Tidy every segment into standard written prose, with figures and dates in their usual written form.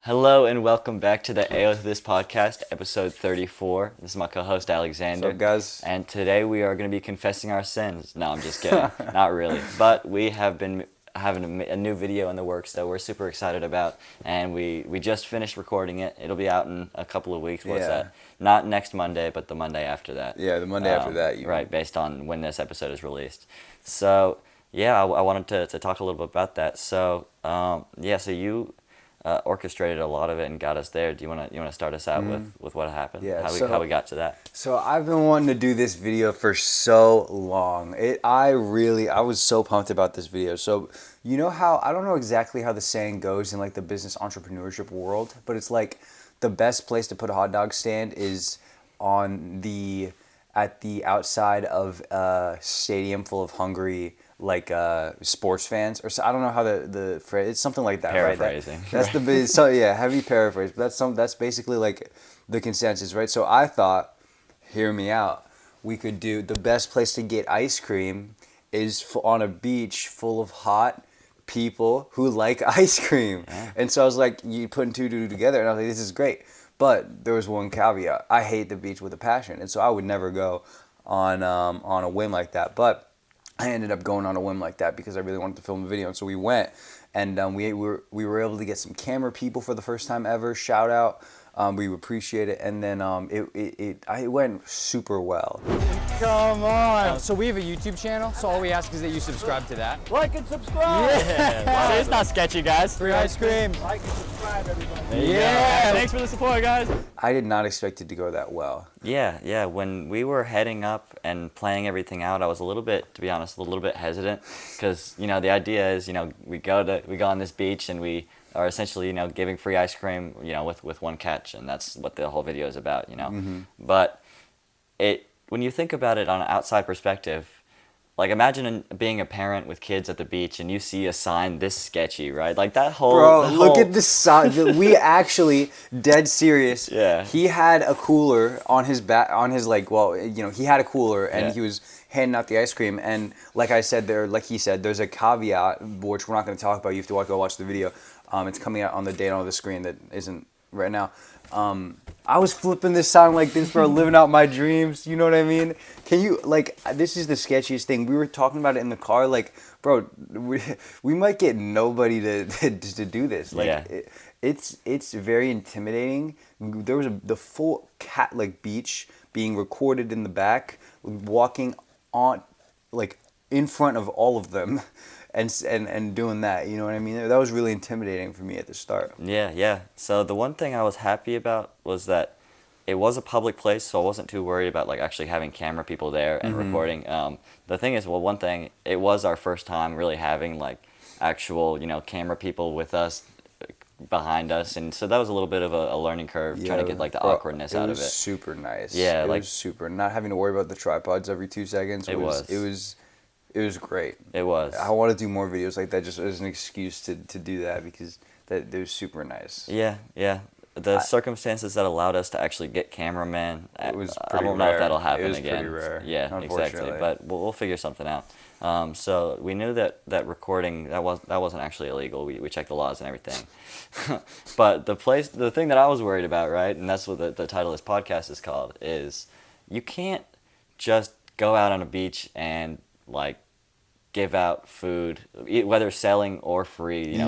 Hello and welcome back to the AO to This podcast, episode 34. This is my co-host Alexander. What's up, guys? And today we are going to be confessing our sins. No, I'm just kidding. Not really. But we have been having a new video in the works that we're super excited about. And we just finished recording it. It'll be out in a couple of weeks. What's that? Not next Monday, but the Monday after that. Yeah, the Monday after that. Right, based on when this episode is released. So, yeah, I wanted to talk a little bit about that. So, so you orchestrated a lot of it and got us there. Do you want to start us out with what happened? Yeah, How we got to that? So I've been wanting to do this video for so long. I was so pumped about this video. So you know how, I don't know exactly how the saying goes in like the business entrepreneurship world, but it's like the best place to put a hot dog stand is at the outside of a stadium full of hungry sports fans, or so, I don't know how the phrase, it's something like that, Paraphrasing. right? That's the so yeah, heavy paraphrase, but that's basically like the consensus, right? So I thought, hear me out, we could do the best place to get ice cream is on a beach full of hot people who like ice cream. Yeah. And so I was like, you putting two together, and I was like, this is great. But there was one caveat. I hate the beach with a passion, and so I would never go on a whim like that. But I ended up going on a whim like that because I really wanted to film a video, and so we went, and we were able to get some camera people for the first time ever. Shout out, we appreciate it, and then it went super well. Come on! So we have a YouTube channel, so all we ask is that you subscribe to that. Like and subscribe. Yeah! It's not sketchy, guys. Free ice cream! Like and subscribe, everybody. Yeah! Thanks for the support, guys. I did not expect it to go that well. Yeah. When we were heading up and playing everything out, I was a little bit, to be honest, a little bit hesitant because the idea is we go on this beach and we are essentially giving free ice cream with one catch, and that's what the whole video is about. But when you think about it on an outside perspective, like imagine being a parent with kids at the beach and you see a sign this sketchy, right? Like that whole Look at the sign. We actually, dead serious. Yeah. He had a cooler on his back, he had a cooler and Yeah. he was handing out the ice cream. And like I said like he said, there's a caveat, which we're not going to talk about. You have to go watch the video. It's coming out on the date on the screen that isn't right now. I was flipping this sign like this, bro, living out my dreams. You know what I mean? Can you, this is the sketchiest thing. We were talking about it in the car, bro, we might get nobody to do this. Yeah. It's very intimidating. There was the full cat beach being recorded in the back, walking on, in front of all of them. And doing that, you know what I mean? That was really intimidating for me at the start. Yeah. So the one thing I was happy about was that it was a public place, so I wasn't too worried about actually having camera people there and recording. The thing is, one thing, it was our first time really having actual camera people with us behind us, and so that was a little bit of a learning curve, trying to get the awkwardness out of it. It was super nice. Yeah, it was super. Not having to worry about the tripods every 2 seconds. It was great. It was. I want to do more videos like that just as an excuse to do that because it was super nice. Yeah. The circumstances that allowed us to actually get cameramen, It was I pretty don't know if rare. that'll happen It was again. pretty rare, Yeah, exactly. unfortunately. But we'll figure something out. So we knew that recording that wasn't actually illegal. We checked the laws and everything. But the thing that I was worried about, right, and that's what the title of this podcast is called, is you can't just go out on a beach and give out food, whether selling or free,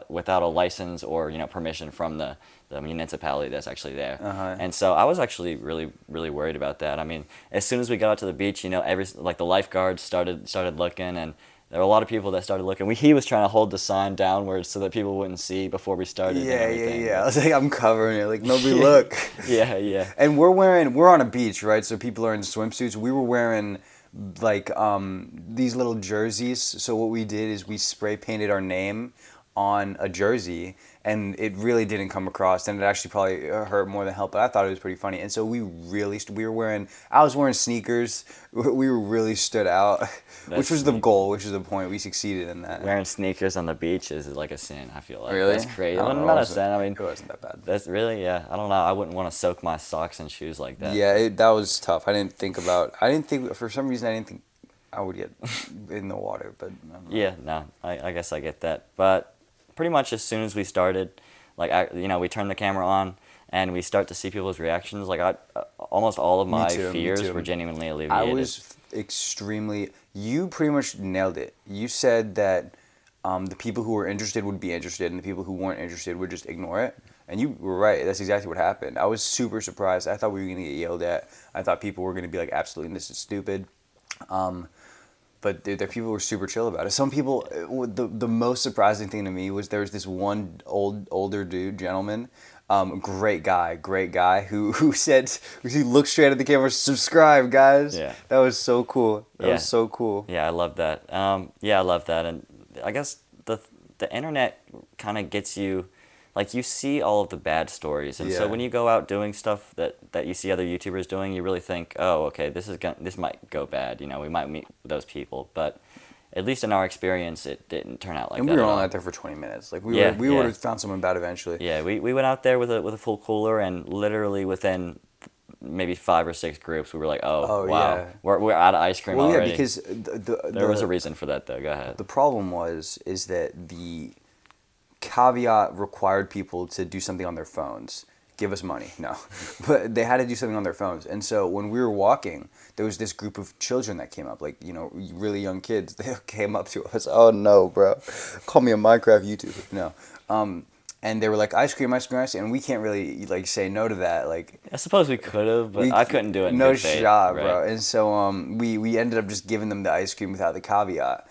without a license or permission from the municipality that's actually there. And so I was actually really really worried about that. I mean, as soon as we got out to the beach, the lifeguards started looking, and there were a lot of people that started looking. He was trying to hold the sign downwards so that people wouldn't see before we started. Yeah. I was I'm covering it, nobody look. Yeah. And we're on a beach, right? So people are in swimsuits. We were wearing these little jerseys. So what we did is we spray painted our name on a jersey, and it really didn't come across, and it actually probably hurt more than helped, but I thought it was pretty funny. And so I was wearing sneakers. We were really stood out, which was the goal, which was the point. We succeeded in that. Wearing sneakers on the beach is like a sin, I feel like. Really? That's crazy. I don't know, Not a sin, I mean, it wasn't that bad. that's really, yeah, I don't know, I wouldn't want to soak my socks and shoes like that. Yeah, that was tough. For some reason, I didn't think I would get in the water, but I don't know. Yeah, no, I guess I get that. But pretty much as soon as we started, we turn the camera on and we start to see people's reactions. Almost all of my too, me fears too. were genuinely alleviated. I was extremely. You pretty much nailed it. You said that the people who were interested would be interested, and the people who weren't interested would just ignore it. And you were right. That's exactly what happened. I was super surprised. I thought we were gonna get yelled at. I thought people were gonna be like, "Absolutely, this is stupid." But the people were super chill about it. Some people, the most surprising thing to me was there was this one older dude, gentleman, great guy, who said, he looked straight at the camera, "Subscribe, guys." Yeah. That was so cool. That Yeah. was so cool. Yeah, I love that. Yeah, I love that, and I guess the internet kind of gets you, like you see all of the bad stories, and so Yeah. when you go out doing stuff that you see other YouTubers doing, you really think, oh, okay, this might go bad. We might meet those people, but at least in our experience, it didn't turn out like And that. we were at only all. out there for 20 minutes. Like we Yeah, we yeah. would have found someone bad eventually. Yeah, we went out there with a full cooler, and literally within maybe 5 or 6 groups, we were like, oh wow, yeah. we're out of ice cream Well, already. yeah, because there was a reason for that though. Go ahead. the problem is that the caveat required people to do something on their phones. Give us money. No. But they had to do something on their phones. And so when we were walking, there was this group of children that came up, like, really young kids. They came up to us. "Oh, no, bro. Call me a Minecraft YouTuber." No. And they were like, ice cream, ice cream, ice cream. And we can't really, say no to that. Like, I suppose we could have, but we I couldn't do it. In No good faith, shot, right? bro. And so we ended up just giving them the ice cream without the caveat.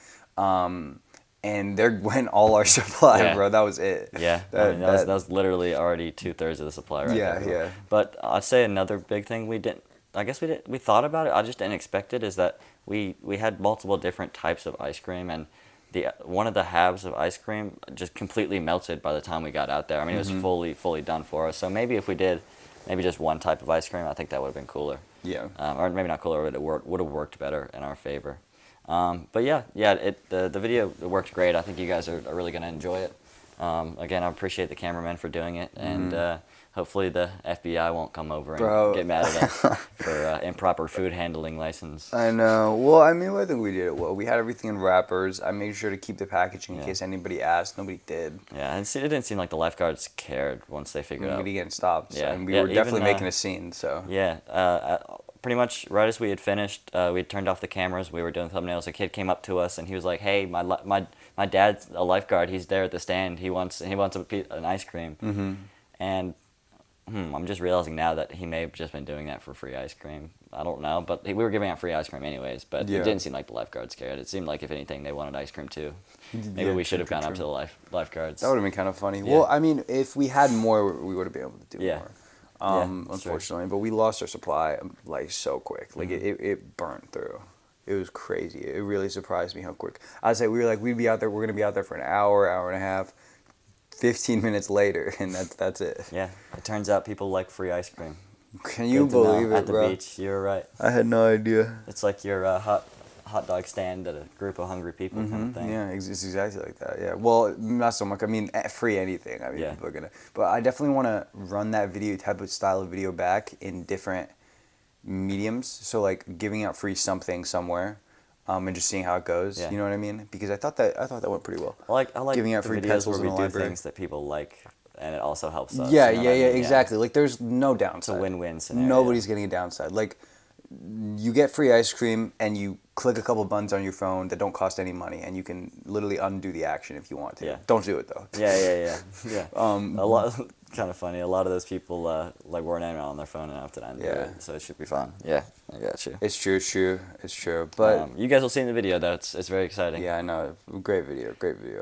And there went all our supply, Yeah. bro. That was it. Yeah, that was literally already 2/3 of the supply right Yeah, there. yeah. But I'd say another big thing we thought about it. I just didn't expect it. Is that we had multiple different types of ice cream, and one of the halves of ice cream just completely melted by the time we got out there. I mean, it was fully done for us. So maybe if we did maybe just one type of ice cream, I think that would have been cooler. Yeah. Or maybe not cooler, but it would have worked better in our favor. But yeah, the video worked great. I think you guys are really going to enjoy it. Again, I appreciate the cameraman for doing it, and hopefully the FBI won't come over and Bro. get mad at us for improper food handling license. I know. Well, I mean, I think we did it well. We had everything in wrappers. I made sure to keep the packaging in Yeah. case anybody asked. Nobody did. Yeah, and it didn't seem like the lifeguards cared once they figured out. Nobody getting stopped. Yeah. And we Yeah, were definitely even, making a scene, so. Yeah, pretty much right as we had finished, we had turned off the cameras. We were doing thumbnails. A kid came up to us and he was like, "Hey, my dad's a lifeguard. He's there at the stand. He wants an ice cream." Mm-hmm. And I'm just realizing now that he may have just been doing that for free ice cream. I don't know, but we were giving out free ice cream anyways. But Yeah. it didn't seem like the lifeguards cared. It seemed like if anything, they wanted ice cream too. Maybe Yeah, we should have true, gone up true. to the lifeguards. That would have been kind of funny. Yeah. Well, I mean, if we had more, we would have been able to do Yeah. more. Yeah, that's true. Unfortunately, but we lost our supply so quick. Like Mm-hmm. it burnt through. It was crazy. It really surprised me how quick. I'd say we'd be out there. We're gonna be out there for an hour and a half. 15 minutes later, and that's it. Yeah, it turns out people like free ice cream. Can you Good to know. believe it, At the bro? beach, you're right. I had no idea. It's like your hot dog stand at a group of hungry people kind of thing. Yeah, it's exactly like that. Yeah. Well, not so much. I mean, free anything. I mean, Yeah. people are gonna. But I definitely want to run that type of style of video back in different mediums. So like giving out free something somewhere, and just seeing how it goes. Yeah. You know what I mean? Because I thought that went pretty well. I like Giving out the free videos pencils where we in a do library. things that people like, and it also helps us. Yeah, you know yeah, what I yeah, mean? exactly. Like there's no downside. win-win scenario. Nobody's getting a downside. Like you get free ice cream and you click a couple buttons on your phone that don't cost any money, and you can literally undo the action if you want to. Yeah. Don't do it though. Yeah. A lot, kind of funny. A lot of those people weren't even on their phone enough to undo Yeah. it, so it should be fun. Yeah, I got you. It's true. But You guys will see in the video though. It's very exciting. yeah, I know. Great video.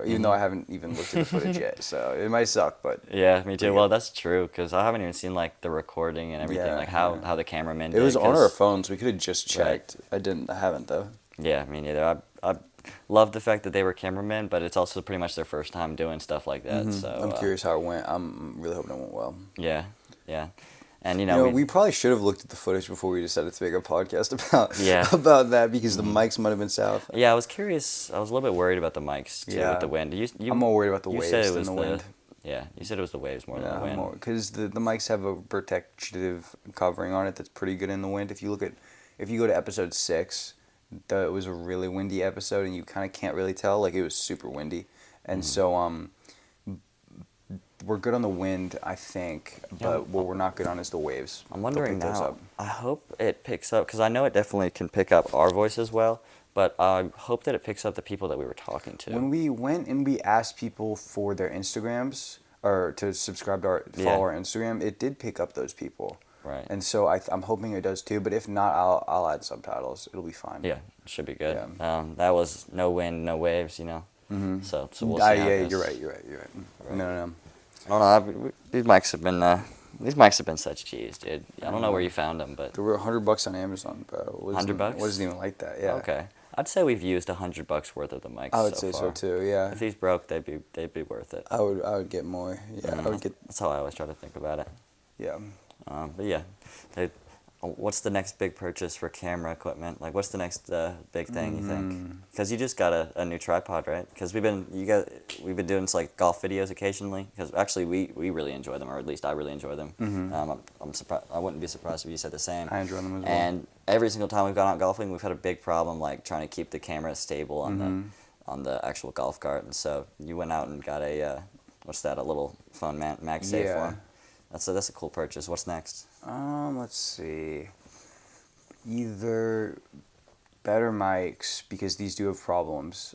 Even though I haven't even looked at the footage yet, so it might suck, but Yeah, me too. Pretty Well, good. that's true because I haven't even seen like the recording and everything, Yeah, like how yeah. how the cameraman. it was did, on 'cause- our phones. We could have just Right. checked. I haven't though. Yeah, me neither. I love the fact that they were cameramen, but it's also pretty much their first time doing stuff like that. So I'm curious how it went. I'm really hoping it went well. Yeah, and You know, we probably should have looked at the footage before we decided to make a podcast about Yeah. about that because the mics might have been south. Yeah, I was curious. I was a little bit worried about the mics too Yeah. with the wind. You I'm more worried about the you waves said it than was the wind. Yeah, you said it was the waves more than the wind. Because the mics have a protective covering on it that's pretty good in the wind. If you go to episode 6, it was a really windy episode, and you kind of can't really tell. Like it was super windy, and so we're good on the wind, I think, but what we're not good on is the waves. I'm They'll wondering pick those now. up. I hope it picks up because I know it definitely can pick up our voices well, but I hope that it picks up the people that we were talking to. When we went and we asked people for their Instagrams or to subscribe to our Yeah. follow our Instagram, it did pick up those people. Right. And so I'm hoping it does too. But if not, I'll add subtitles. It'll be fine. Yeah, it should be good. Yeah. That was no wind, no waves, Mm-hmm. So we'll see. How Yeah, it you're goes. right. You're right. Right. No. I don't know. These mics have been such G's, dude. I don't know where you found them, but They were $100 on Amazon, bro. $100? Wasn't even like that. Yeah. okay. I'd say we've used $100 worth of the mics. I would so say far. so too. Yeah. If these broke, they'd be worth it. I would get more. Yeah. I would get. That's how I always try to think about it. Yeah. But yeah, what's the next big purchase for camera equipment? Like, what's the next big thing you think? Because you just got a new tripod, right? Because we've been doing like golf videos occasionally. Because actually, we really enjoy them, or at least I really enjoy them. I'm surprised. I wouldn't be surprised if you said the same. I enjoy them as well. And every single time we've gone out golfing, we've had a big problem like trying to keep the camera stable on the actual golf cart. And so you went out and got a a little phone MagSafe Yeah. one. That's a cool purchase. What's next? Let's see. Either better mics because these do have problems,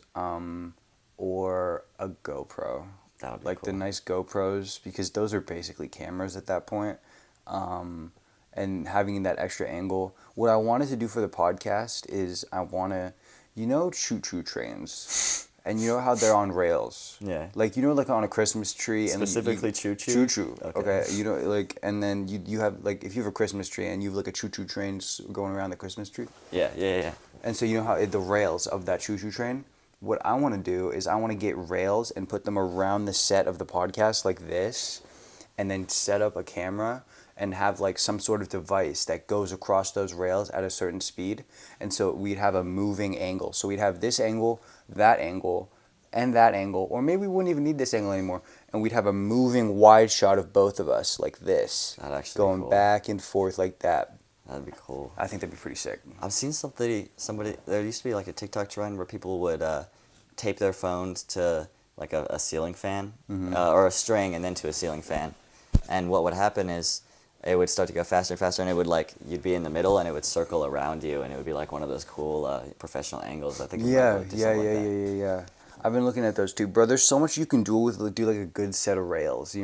or a GoPro. That would be Like cool. the nice GoPros because those are basically cameras at that point. And having that extra angle. What I wanted to do for the podcast is I want to, choo-choo trains. And you know how they're on rails? Yeah. Like, like on a Christmas tree. And Specifically choo-choo? Choo-choo. Okay. Okay. And then you have, like, if you have a Christmas tree and you have, like, a choo-choo train going around the Christmas tree. Yeah. And so you know how the rails of that choo-choo train? What I want to do is I want to get rails and put them around the set of the podcast like this, and then set up a camera and have like some sort of device that goes across those rails at a certain speed. And so we'd have a moving angle. So we'd have this angle, and that angle, or maybe we wouldn't even need this angle anymore. And we'd have a moving wide shot of both of us like this, That'd actually be going cool. back and forth like that. That'd be cool. I think that'd be pretty sick. I've seen somebody. There used to be like a TikTok trend where people would tape their phones to like a ceiling fan or a string, and then to a ceiling fan. And what would happen is it would start to go faster and faster, and it would you'd be in the middle, and it would circle around you, and it would be like one of those cool professional angles. I think. It might work to something like that. Yeah. I've been looking at those too, bro. There's so much you can do like a good set of rails,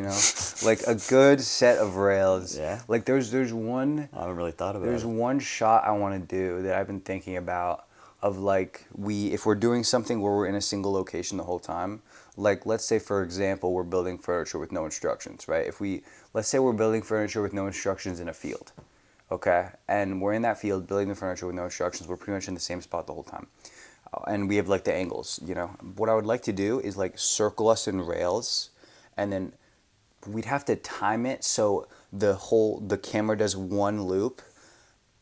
like a good set of rails. Yeah. Like there's one. I haven't really thought about There's it. one shot I want to do that I've been thinking about of like if we're doing something where we're in a single location the whole time. Like let's say for example we're building furniture with no instructions, right? Let's say we're building furniture with no instructions in a field, okay? And we're in that field building the furniture with no instructions. We're pretty much in the same spot the whole time. And we have like the angles, What I would like to do is like circle us in rails, and then we'd have to time it so the camera does one loop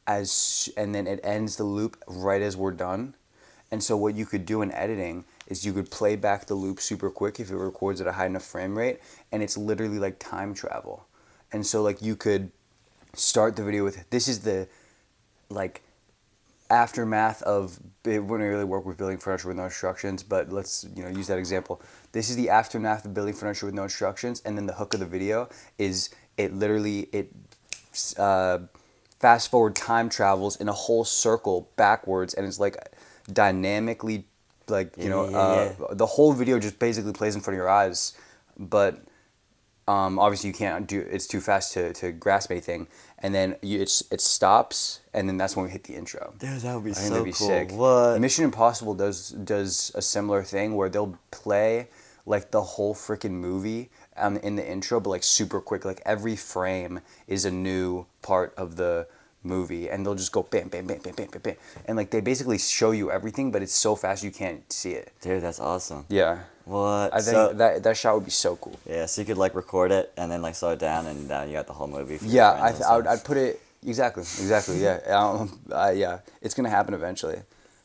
and then it ends the loop right as we're done. And so what you could do in editing is you could play back the loop super quick if it records at a high enough frame rate, and it's literally like time travel. And so like you could start the video with this is the like aftermath of it wouldn't really work with building furniture with no instructions, but let's use that example. This is the aftermath of building furniture with no instructions, and then the hook of the video is it fast forward time travels in a whole circle backwards, and it's like dynamically the whole video just basically plays in front of your eyes, but obviously you can't do it's too fast to grasp anything, and then it stops, and then that's when we hit the intro. Dude, that would be I think so that'd be cool. sick. What? Mission Impossible does a similar thing where they'll play like the whole freaking movie in the intro, but like super quick. Like every frame is a new part of the movie, and they'll just go bam, bam, bam, bam, bam, bam, bam, and like they basically show you everything, but it's so fast you can't see it. Dude, that's awesome. Yeah, What? I think that shot would be so cool. Yeah, so you could like record it and then like slow it down, and now you got the whole movie. For your Yeah, friends and stuff. I'd put it exactly. Yeah, yeah, it's gonna happen eventually.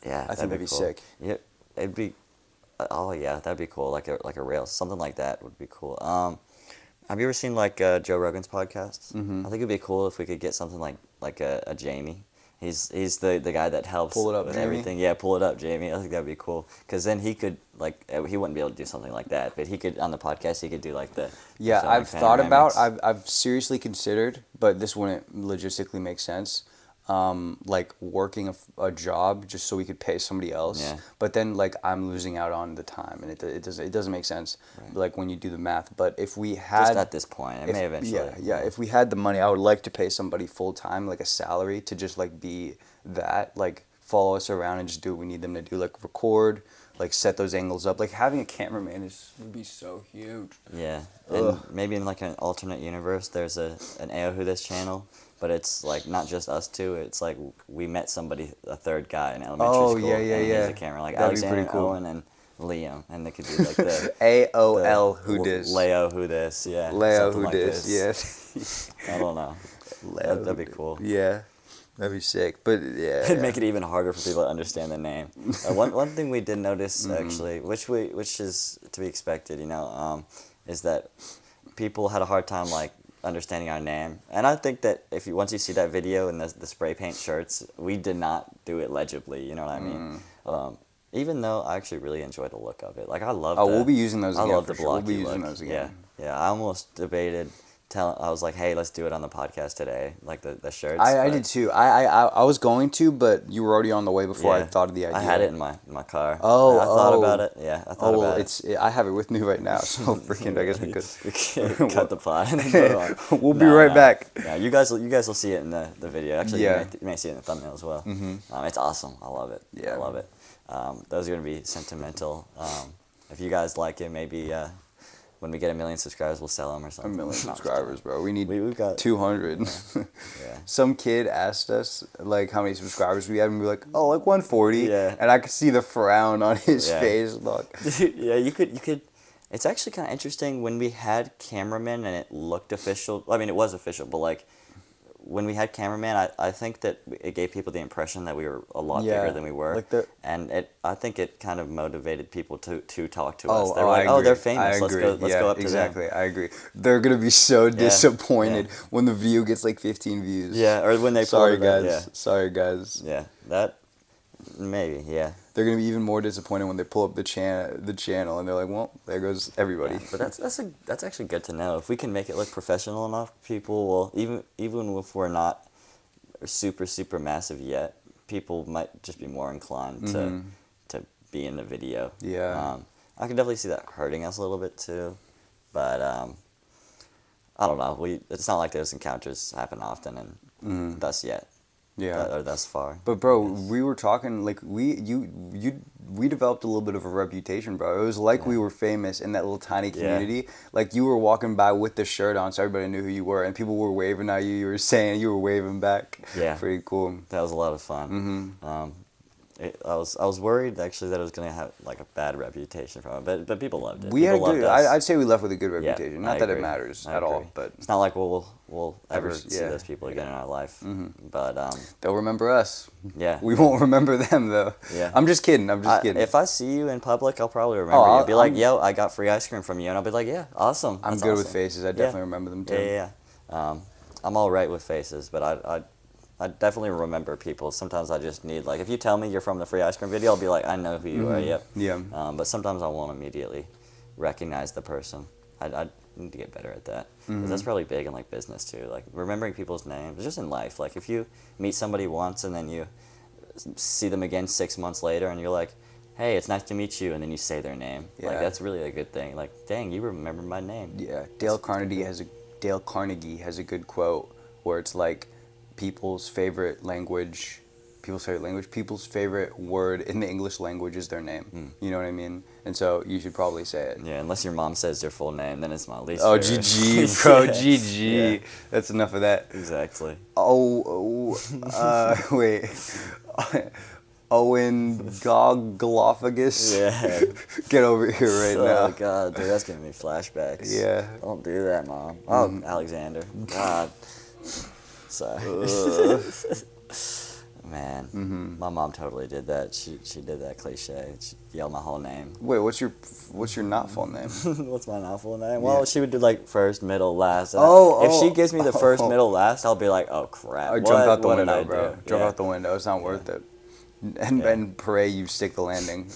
Yeah, I think that'd be cool. sick. Yeah, it'd be. Oh yeah, that'd be cool. Like a rail, something like that would be cool. Have you ever seen like Joe Rogan's podcasts? I think it'd be cool if we could get something like a Jamie, He's the guy that helps Pull it up, with Jamie. everything. Yeah, pull it up, Jamie. I think that'd be cool. Because then he could he wouldn't be able to do something like that, but he could on the podcast. He could do like the Yeah, filming I've thought about. panoramics. I've seriously considered, but this wouldn't logistically make sense. Like working a job just so we could pay somebody else. Yeah. But then like I'm losing out on the time, and it doesn't make sense. Right. Like when you do the math. But if we had Just at this point, it may eventually. yeah. If we had the money, I would like to pay somebody full time, like a salary, to just like be that, like follow us around and just do what we need them to do, like record, like set those angles up. Like having a cameraman would be so huge. Yeah, and Ugh. maybe in like an alternate universe, there's an Aohu This channel, but it's like not just us two. It's like we met somebody, a third guy in elementary Oh, school. yeah, and yeah, he has yeah. a camera, like That'd be Alexander, pretty cool. Owen, and Liam, and they could do like the AOL who dis. Leo Who This, yeah. Leo something who like dis. this. Yeah. I don't know. Leo That'd be who dis. cool. Yeah. That'd be sick. But yeah. It'd make it even harder for people to understand the name. One thing we did notice actually, which is to be expected, is that people had a hard time like understanding our name. And I think that once you see that video and the spray paint shirts, we did not do it legibly. You know what I mean? Even though I actually really enjoy the look of it. Like I love. We'll be using those I again. love for the sure. We'll blocky be using look. those again. Yeah. I almost debated. I was like, hey, let's do it on the podcast today, like the shirts. I but- did too. I was going to, but you were already on the way before I Yeah. thought of the idea. I had it in my car. Oh, I thought oh. about it. Yeah, I thought Oh well, about it. I have it with me right now, so freaking. I guess we could. We can cut the pod and then put it on. We'll be right back. Yeah, you guys will see it in the video. Actually, Yeah. you may see it in the thumbnail as well. It's awesome. I love it. Yeah. I love it. Those are gonna be sentimental. If you guys like it, maybe when we get 1 million subscribers, we'll sell them or A something. million No, I'm just subscribers, bro. We need We've got 200. Yeah. Some kid asked us like how many subscribers we had, and we were like, oh, like 140. Yeah. And I could see the frown on his Yeah. face. Look. Yeah, you could. It's actually kind of interesting when we had cameramen and it looked official. I mean, it was official, but like when we had cameraman, I think that it gave people the impression that we were a lot Yeah, bigger than we were, like the- and I think it kind of motivated people to talk to Oh, us. They're I like, agree. oh, they're famous. I Let's agree. go. Let's Yeah, go up to exactly. them. I agree. They're gonna be so disappointed yeah. when the video gets like 15 views. Yeah, or when they Sorry, pull it up, guys. Sorry, guys. Yeah, that maybe. Yeah. They're gonna be even more disappointed when they pull up the channel and they're like, well, there goes everybody. Yeah, but that's actually good to know. If we can make it look professional enough, people will even if we're not super massive yet, people might just be more inclined to be in the video. Yeah. I can definitely see that hurting us a little bit too, but I don't know. It's not like those encounters happen often, and thus yet. Yeah. Or thus far. But bro, we were talking like we developed a little bit of a reputation, bro. It was like we were famous in that little tiny community. Like you were walking by with the shirt on, so everybody knew who you were, and people were waving at you. You were saying, you were waving back. Yeah. Pretty cool. That was a lot of fun. I was worried actually that it was gonna have like a bad reputation from it, but people loved it. We had a People good. loved us. I'd say we left with a good Yeah, reputation. I Not that it agree. matters I at all, agree. but It's not like we'll ever Ever- see yeah. those people again in our life. But they'll remember us. yeah. We won't remember them though. Yeah. I'm just kidding. I'm just kidding. If I see you in public, I'll probably remember you. I'll- Be like, I'm- yo, I got free ice cream from you, and I'll be like, yeah, awesome. I'm That's good with awesome. faces. I definitely remember them too. Yeah. I'm all right with faces, but I definitely remember people. Sometimes I just need, like, if you tell me you're from the free ice cream video, I'll be like, I know who you are, yep. Yeah. But sometimes I won't immediately recognize the person. I need to get better at that. 'Cause that's probably big in, like, business, too. Like, remembering people's names, just in life. Like, if you meet somebody once and then you see them again 6 months later and you're like, hey, it's nice to meet you, and then you say their name. Yeah. Like, that's really a good thing. Like, dang, you remember my name. Yeah, Dale Carnegie has a good quote where it's like people's favorite word in the English language is their name. You know what I mean? And so you should probably say it. Yeah, unless your mom says your full name, then it's my least Oh, favorite. GG, bro, Yeah. GG. Yeah. That's enough of that. Exactly. Wait. Owen Gogolophagus. Yeah. Get over here right Oh, now. God, dude, that's giving me flashbacks. Yeah. Don't do that, Mom. Oh, Alexander. God. Sorry. Man, Mm-hmm. my mom totally did that. She did that cliche. She yelled my whole name. Wait, what's your not full name? What's my not full name? Yeah. Well, she would do like first, middle, last. And if she gives me the first, middle, last, I'll be like, oh crap. I jump out the what did window, I bro. do? Jump Yeah. out the window. It's not worth it. And Yeah. and pray you stick the landing.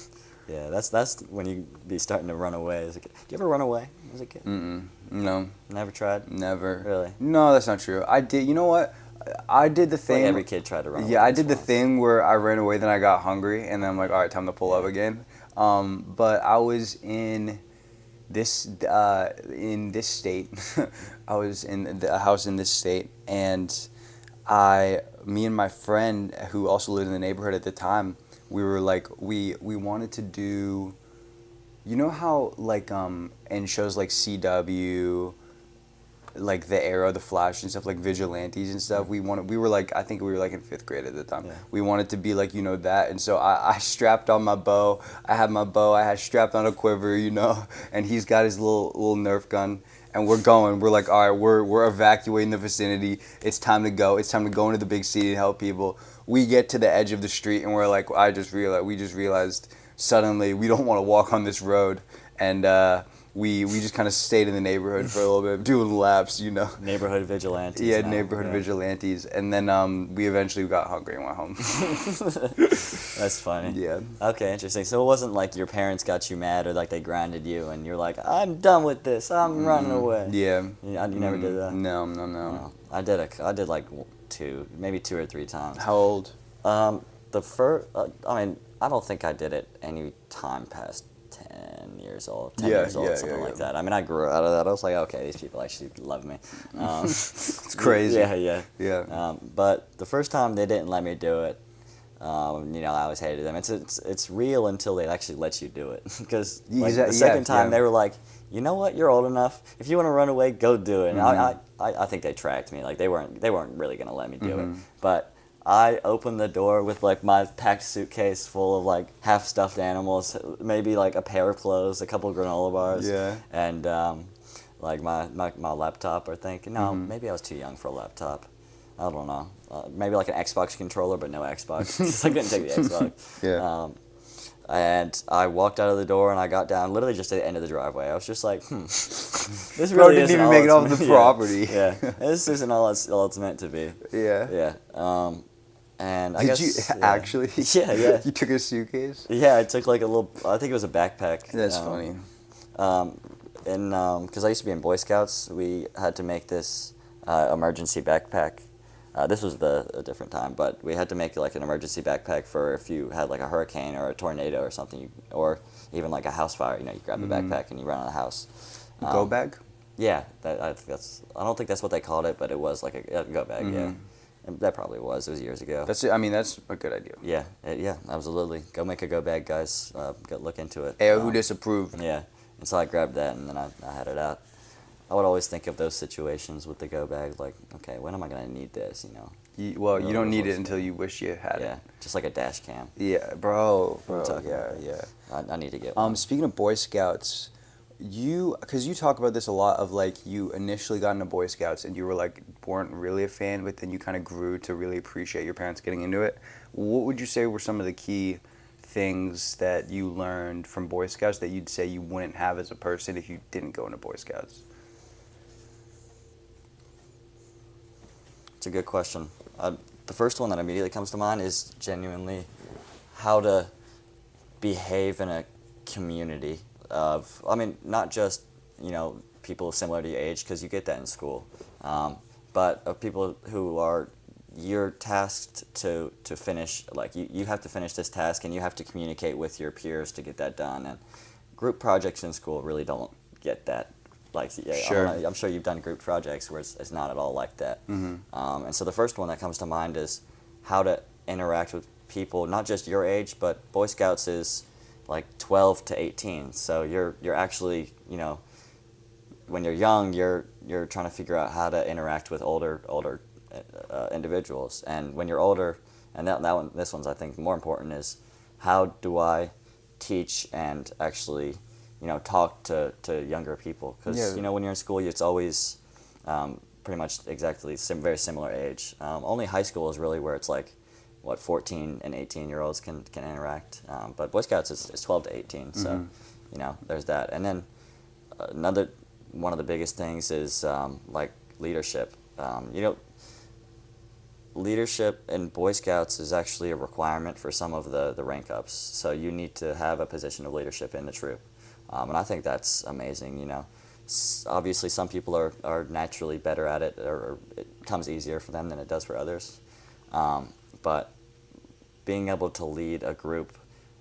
Yeah, that's when you be starting to run away as a kid. Do you ever run away as a kid? No, Never tried. never. Really? No, that's not true. I did. You know what? I did the I feel thing. like every kid tried to run away. Yeah, I once did the once. thing where I ran away, then I got hungry, and then I'm like, all right, time to pull up again. But I was in this state. I was in a house in this state, and me and my friend who also lived in the neighborhood at the time, we were like, we wanted to do, you know how like in shows like CW, like the Arrow, the Flash and stuff, like vigilantes and stuff. We were like, I think we were like in 5th grade at the time. Yeah. We wanted to be like, that. And so I strapped on my bow. I had strapped on a quiver, and he's got his little Nerf gun. And we're going. We're like, all right, we're evacuating the vicinity. It's time to go. It's time to go into the big city and help people. We get to the edge of the street and we're like, we just realized suddenly we don't want to walk on this road. And we just kind of stayed in the neighborhood for a little bit, doing laps, Neighborhood vigilantes. Yeah, now. neighborhood Yeah. vigilantes. And then we eventually got hungry and went home. That's funny. Yeah. Okay, interesting. So it wasn't like your parents got you mad or like they grounded you and you're like, I'm done with this. I'm running away. Yeah. You never did that? No. No. I did like maybe 2 or 3 times. How old? The first, I don't think I did it any time past 10 years old, 10 Yeah, years old, yeah, something yeah, like yeah. that. I mean, I grew out of that. I was like, okay, these people actually love me. It's crazy. Yeah. Yeah. But the first time they didn't let me do it. I always hated them. It's real until they actually let you do it. Because the second time they were like, you know what, you're old enough. If you want to run away, go do it. And I think they tracked me. Like they weren't really gonna let me do it. But I opened the door with like my packed suitcase full of like half stuffed animals, maybe like a pair of clothes, a couple of granola bars, Yeah. and like my laptop. I think maybe I was too young for a laptop. I don't know. Maybe like an Xbox controller, but no Xbox. 'Cause I couldn't take the Xbox. Yeah. And I walked out of the door and I got down literally just at the end of the driveway. I was just like, this Bro really didn't isn't even all make it it's off the meant- property. Yeah, this isn't all it's meant to be. Yeah. Yeah. And I Did guess you yeah. actually? Yeah. You took a suitcase? Yeah, I took like a little. I think it was a backpack. That's funny. Because I used to be in Boy Scouts, we had to make this emergency backpack. This was a different time, but we had to make like an emergency backpack for if you had like a hurricane or a tornado or something, or even like a house fire. You grab the backpack and you run out of the house. Go bag? Yeah, I don't think that's what they called it, but it was like a go bag. Yeah, and that probably was. It was years ago. That's it. I mean, that's a good idea. Yeah, yeah, absolutely. Go make a go bag, guys. Go look into it. Hey, who disapproved? Yeah, and so I grabbed that and then I had it out. I would always think of those situations with the go bag, like, okay, when am I gonna need this? You Really don't need it close. until you wish you had Yeah, it. just like a dash cam. Yeah, bro. talking Yeah, about. yeah. I need to get one. Speaking of Boy Scouts, because you talk about this a lot of like you initially got into Boy Scouts and you were like weren't really a fan, but then you kind of grew to really appreciate your parents getting into it. What would you say were some of the key things that you learned from Boy Scouts that you'd say you wouldn't have as a person if you didn't go into Boy Scouts? It's a good question. The first one that immediately comes to mind is genuinely how to behave in a community of, not just, people similar to your age, because you get that in school, but of people who are, you're tasked to finish, like you have to finish this task and you have to communicate with your peers to get that done. And group projects in school really don't get that. Like, yeah, Sure. I'm sure you've done group projects where it's not at all like that. And so the first one that comes to mind is how to interact with people, not just your age, but Boy Scouts is like 12 to 18. So you're actually, when you're young, you're trying to figure out how to interact with older individuals. And when you're older, and this one's I think more important, is how do I teach and actually talk to younger people, because Yeah. when you're in school it's always pretty much exactly very similar age. Only high school is really where it's like what 14 and 18-year-olds can interact. But Boy Scouts is 12 to 18, so you know there's that. And then another one of the biggest things is like leadership. You know, leadership in Boy Scouts is actually a requirement for some of the rank ups. So you need to have a position of leadership in the troop, and I think that's amazing. You know, obviously some people are naturally better at it, or it comes easier for them than it does for others. But being able to lead a group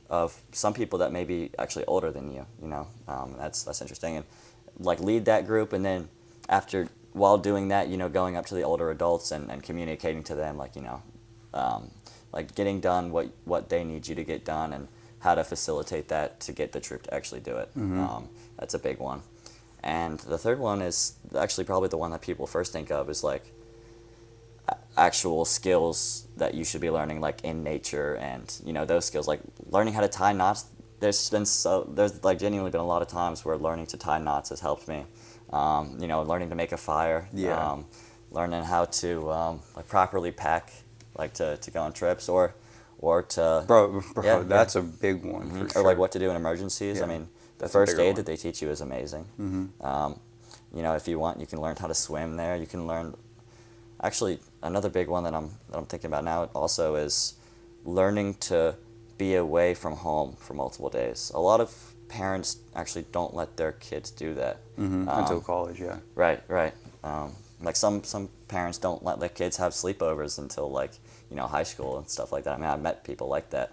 of some people that may be actually older than you, you know, that's interesting. And like lead that group, and then while doing that, you know, going up to the older adults and communicating to them, like, you know, like getting done what they need you to get done, and how to facilitate that to get the troop to actually do it. That's a big one. And the third one is actually probably the one that people first think of, is like actual skills that you should be learning, like in nature, and you know, those skills, like learning how to tie knots. There's like genuinely been a lot of times where learning to tie knots has helped me. You know, learning to make a fire. Yeah. Learning how to like properly pack, like to go on trips, or to Bro, yeah, that's a big one for or sure. like what to do in emergencies. Yeah. I mean, the That's a first bigger aid one. that they teach you is amazing. You know, if you want, you can learn how to swim there. You can learn. Actually, another big one that I'm thinking about now also is learning to be away from home for multiple days. A lot of parents actually don't let their kids do that. Until college, yeah. Right. Like some parents don't let their kids have sleepovers until, like, you know, high school and stuff like that. I mean, I've met people like that.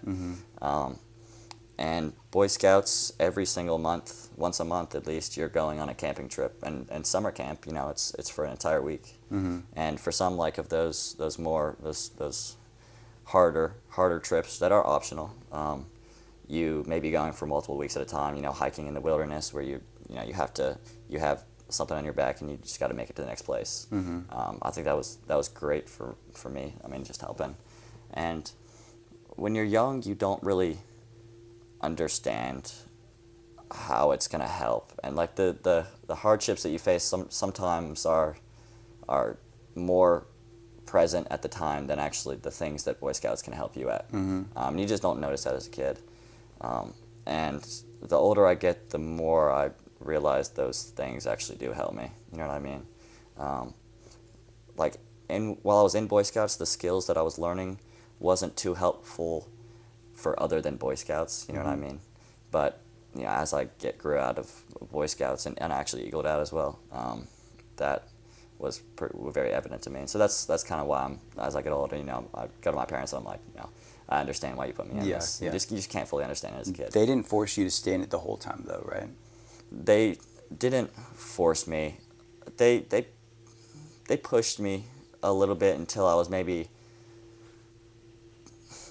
And Boy Scouts, every single month, once a month at least, you're going on a camping trip. And summer camp, you know, it's for an entire week. And for some, like, of those harder trips that are optional, you may be going for multiple weeks at a time. You know, hiking in the wilderness, where you have something on your back and you just got to make it to the next place. I think that was great for me. I mean, just helping. And when you're young, you don't really understand how it's gonna help, and like the hardships that you face sometimes are more present at the time than actually the things that Boy Scouts can help you at. You just don't notice that as a kid. And the older I get, the more I realize those things actually do help me. You know what I mean? Like while I was in Boy Scouts, the skills that I was learning wasn't too helpful for other than Boy Scouts. You know what I mean? But you know, as I grew out of Boy Scouts and actually Eagled Out as well, that was very evident to me. And so that's kind of why as I get older, you know, I go to my parents and I'm like, you know, I understand why you put me in this. Yeah. You just can't fully understand it as a kid. They didn't force you to stay in it the whole time, though, right? They didn't force me. They pushed me a little bit until I was maybe.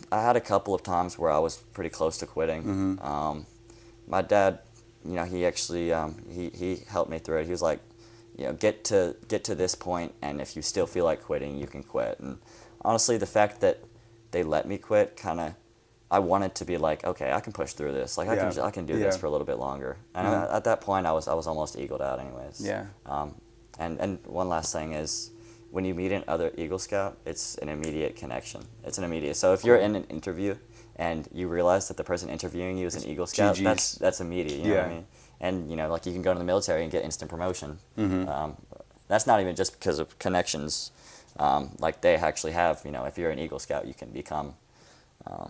I had a couple of times where I was pretty close to quitting. My dad, you know, he actually he helped me through it. He was like, you know, get to this point, and if you still feel like quitting, you can quit. And honestly, the fact that they let me quit, kind of, I wanted to be like, okay, I can push through this. Like I can do this for a little bit longer. And at that point, I was almost Eagled Out, anyways. Yeah. And one last thing is, when you meet another Eagle Scout, it's an immediate connection. It's an immediate. So if you're in an interview and you realize that the person interviewing you is an Eagle Scout, GG's. that's immediate. You know what I mean? And you know, like you can go to the military and get instant promotion. That's not even just because of connections. Like they actually have. You know, if you're an Eagle Scout, you can become. I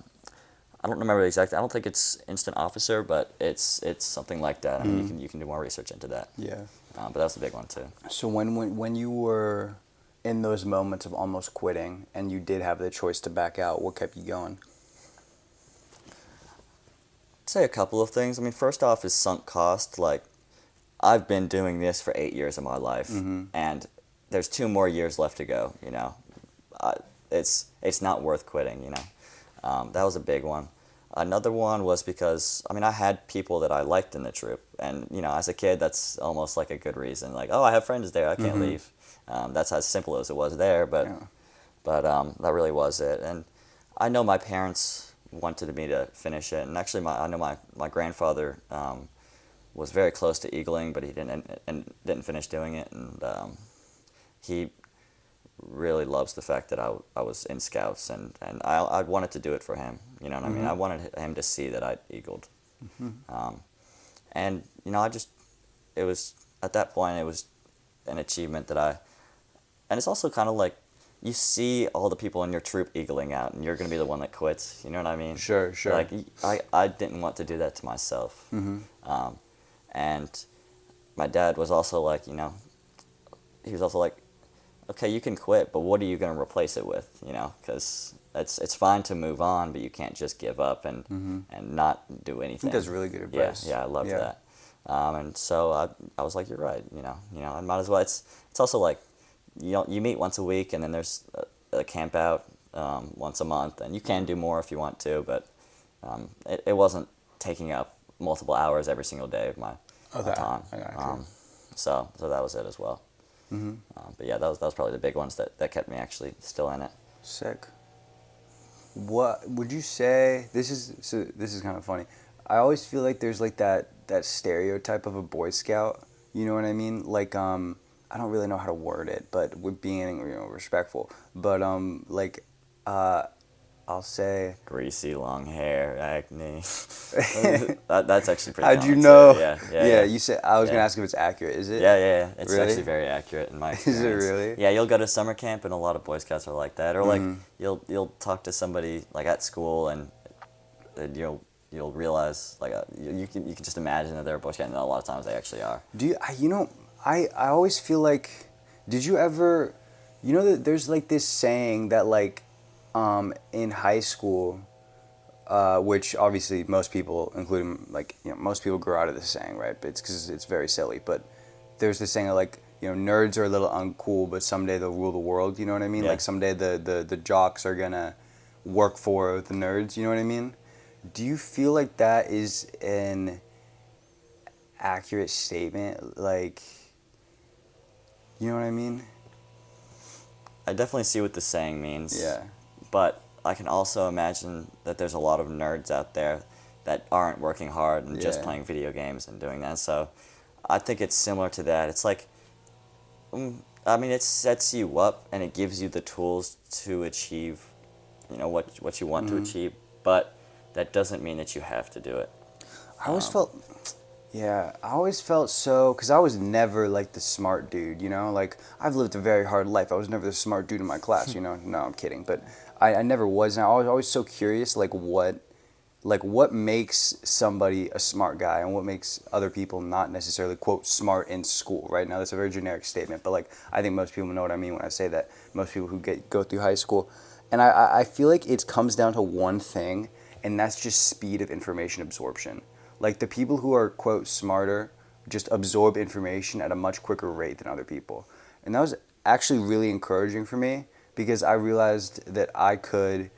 don't remember the exact. I don't think it's instant officer, but it's something like that. I mean, you can do more research into that. Yeah. But that's a big one too. So when you were in those moments of almost quitting and you did have the choice to back out, what kept you going? I'd say a couple of things. I mean, first off is sunk cost. Like, I've been doing this for 8 years of my life, and there's 2 more years left to go. You know, it's not worth quitting. You know, that was a big one. Another one was because, I mean, I had people that I liked in the troop, and you know, as a kid, that's almost like a good reason. Like, oh, I have friends there, I can't leave. That's as simple as it was there, but that really was it. And I know my parents wanted me to finish it, and actually, I know my grandfather was very close to eagling, but he didn't finish doing it, and he really loves the fact that I was in Scouts, and I wanted to do it for him. You know what I mean? I wanted him to see that I eagled. And you know, it was at that point it was an achievement that and it's also kind of like you see all the people in your troop eagling out, and you're gonna be the one that quits. You know what I mean? Sure. Like I didn't want to do that to myself. And my dad was also like, you know, he was also like, okay, you can quit, but what are you gonna replace it with? You know, because it's fine to move on, but you can't just give up and not do anything. I think that's really good advice. Yeah, I loved that. And so I was like, you're right. You know, I might as well. It's also like, you meet once a week, and then there's a camp out once a month, and you can do more if you want to, but it wasn't taking up multiple hours every single day of my time. I got you. So that was it as well. But yeah, that was probably the big ones that kept me actually still in it. Sick. What would you say? This is kind of funny. I always feel like there's like that stereotype of a Boy Scout. You know what I mean? Like I don't really know how to word it, but with being respectful. But like I'll say Greasy, long hair, acne. That's actually pretty how'd you common, know? too. Yeah. You said I was gonna Yeah. ask if it's accurate. Is it? Yeah. It's Really? actually very accurate in my Is experience. it really? Yeah, you'll go to summer camp, and a lot of Boy Scouts are like that. Or like you'll talk to somebody like at school, and you'll realize like you can just imagine that they're a Boy Scout, and a lot of times they actually are. Do you? I always feel like. Did you ever? You know that there's like this saying that like, in high school, which obviously most people, including like most people, grow out of this saying, right? But it's because it's very silly. But there's this saying of like nerds are a little uncool, but someday they'll rule the world. You know what I mean? Yeah. Like someday the jocks are gonna work for the nerds. You know what I mean? Do you feel like that is an accurate statement? Like, you know what I mean? I definitely see what the saying means. Yeah. But I can also imagine that there's a lot of nerds out there that aren't working hard and just Yeah. playing video games and doing that. So I think it's similar to that. It's like, it sets you up and it gives you the tools to achieve, what you want to achieve. But that doesn't mean that you have to do it. I always felt so, because I was never like the smart dude, like I've lived a very hard life. I was never the smart dude in my class, no, I'm kidding, but I never was, and I was always so curious, like what makes somebody a smart guy and what makes other people not necessarily, quote, smart in school, right? Now that's a very generic statement, but like I think most people know what I mean when I say that. Most people who go through high school, and I feel like it comes down to one thing, and that's just speed of information absorption. Like the people who are, quote, smarter just absorb information at a much quicker rate than other people. And that was actually really encouraging for me because I realized that I could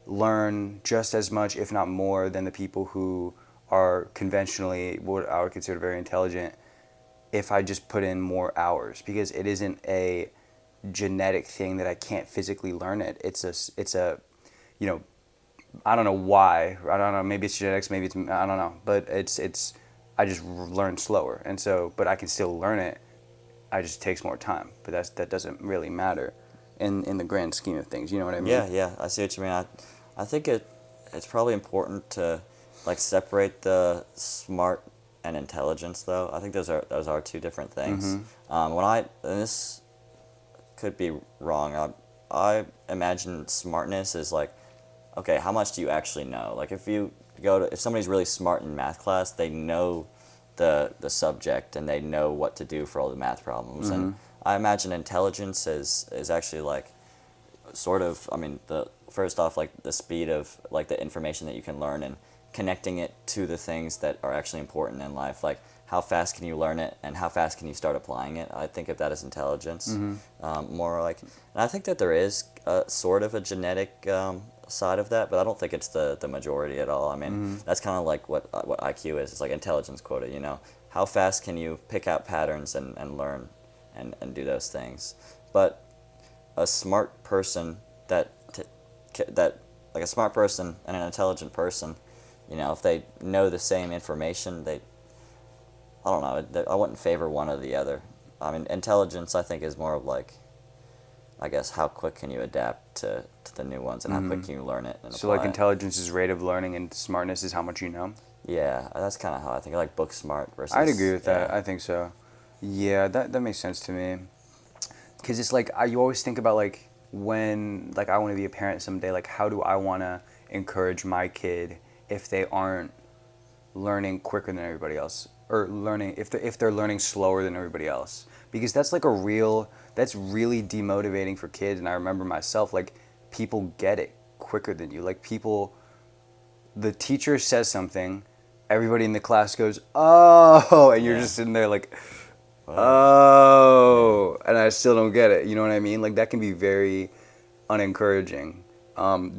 learn just as much, if not more, than the people who are conventionally what I would consider very intelligent if I just put in more hours, because it isn't a genetic thing that I can't physically learn it. It's a I don't know why. I don't know. Maybe it's genetics. Maybe it's I don't know. But it's I just learn slower, and so but I can still learn it. It just takes more time. But that doesn't really matter, in the grand scheme of things. You know what I mean? Yeah. I see what you mean. I think it's probably important to like separate the smart and intelligence, though. I think those are two different things. And this could be wrong. I imagine smartness is like, okay, how much do you actually know? Like if somebody's really smart in math class, they know the subject and they know what to do for all the math problems. And I imagine intelligence is actually like sort of, first off, like the speed of like the information that you can learn and connecting it to the things that are actually important in life. Like how fast can you learn it and how fast can you start applying it? I think of that as intelligence. More like, and I think that there is sort of a genetic side of that, but I don't think it's the majority at all. That's kind of like what IQ is. It's like intelligence quota, How fast can you pick out patterns and learn and do those things? But a smart person like a smart person and an intelligent person, if they know the same information, I don't know, I wouldn't favor one or the other. Intelligence, I think, is more of like, I guess how quick can you adapt to the new ones, and how quick can you learn it and So apply like it. intelligence is rate of learning, and smartness is how much you know. Yeah, that's kind of how I think. I like book smart versus. I'd agree with that. yeah. I think so. Yeah, that makes sense to me. Because it's like you always think about like when like I want to be a parent someday. Like how do I want to encourage my kid if they aren't learning quicker than everybody else, or learning if they're learning slower than everybody else? Because that's like that's really demotivating for kids. And I remember myself, like people get it quicker than you. Like people, the teacher says something, everybody in the class goes, "Oh," and you're Yeah. just sitting there like, What? "Oh," and I still don't get it. You know what I mean? Like that can be very unencouraging,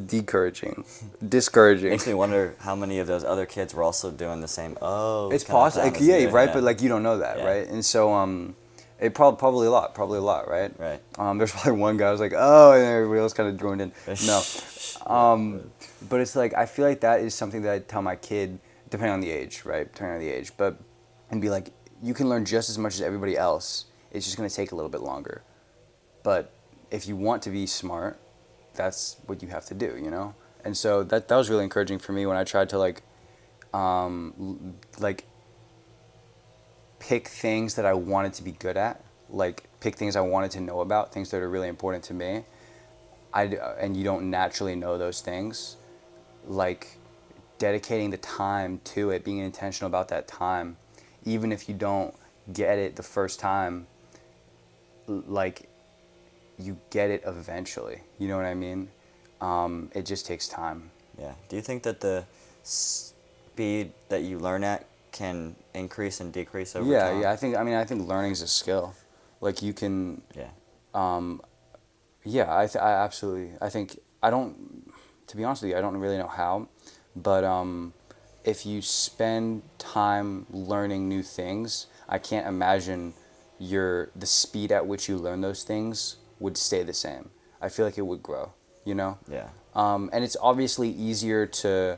discouraging. Makes me wonder how many of those other kids were also doing the same. Oh, It's kinda possible, thing like, as yeah, you, right? But like you don't know that, Yeah. right? And so it probably a lot, right? Right. There's probably one guy who was like, "Oh," and everybody else kind of joined in. No, but it's like I feel like that is something that I tell my kid, depending on the age, right? Depending on the age, but and be like, you can learn just as much as everybody else. It's just gonna take a little bit longer. But if you want to be smart, that's what you have to do, you know. And so that was really encouraging for me when I tried to like pick things that I wanted to be good at, like pick things I wanted to know about, things that are really important to me. And you don't naturally know those things, like dedicating the time to it, being intentional about that time, even if you don't get it the first time, like you get it eventually. You know what I mean? It just takes time. Yeah. Do you think that the speed that you learn at can increase and decrease over time? Yeah. I think learning is a skill. Like you can. Yeah. Yeah, I absolutely. I think I don't. To be honest with you, I don't really know how, but if you spend time learning new things, I can't imagine the speed at which you learn those things would stay the same. I feel like it would grow. You know. Yeah. And it's obviously easier to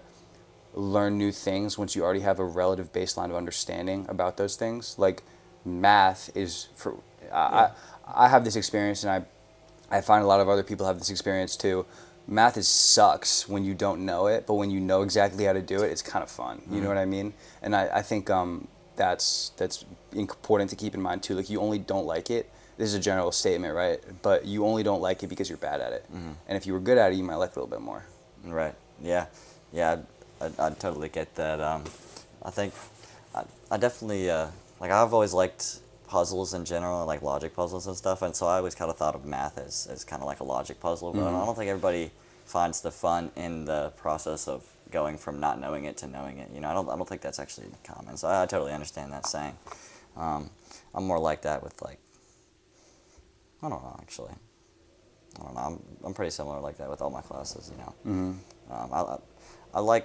learn new things once you already have a relative baseline of understanding about those things. Like math is for I have this experience, and I find a lot of other people have this experience too. Math sucks when you don't know it, but when you know exactly how to do it, it's kind of fun. You know what I mean? And I think that's important to keep in mind too. Like you only don't like it. This is a general statement, right? But you only don't like it because you're bad at it. And if you were good at it, you might like it a little bit more. Right. Yeah. Yeah. I totally get that. I think I definitely like I've always liked puzzles in general, like logic puzzles and stuff, and so I always kind of thought of math as kind of like a logic puzzle. But I don't think everybody finds the fun in the process of going from not knowing it to knowing it. You know, I don't think that's actually common. So I totally understand that saying. I'm more like that with like. I don't know actually. I don't know. I'm pretty similar like that with all my classes. You know. I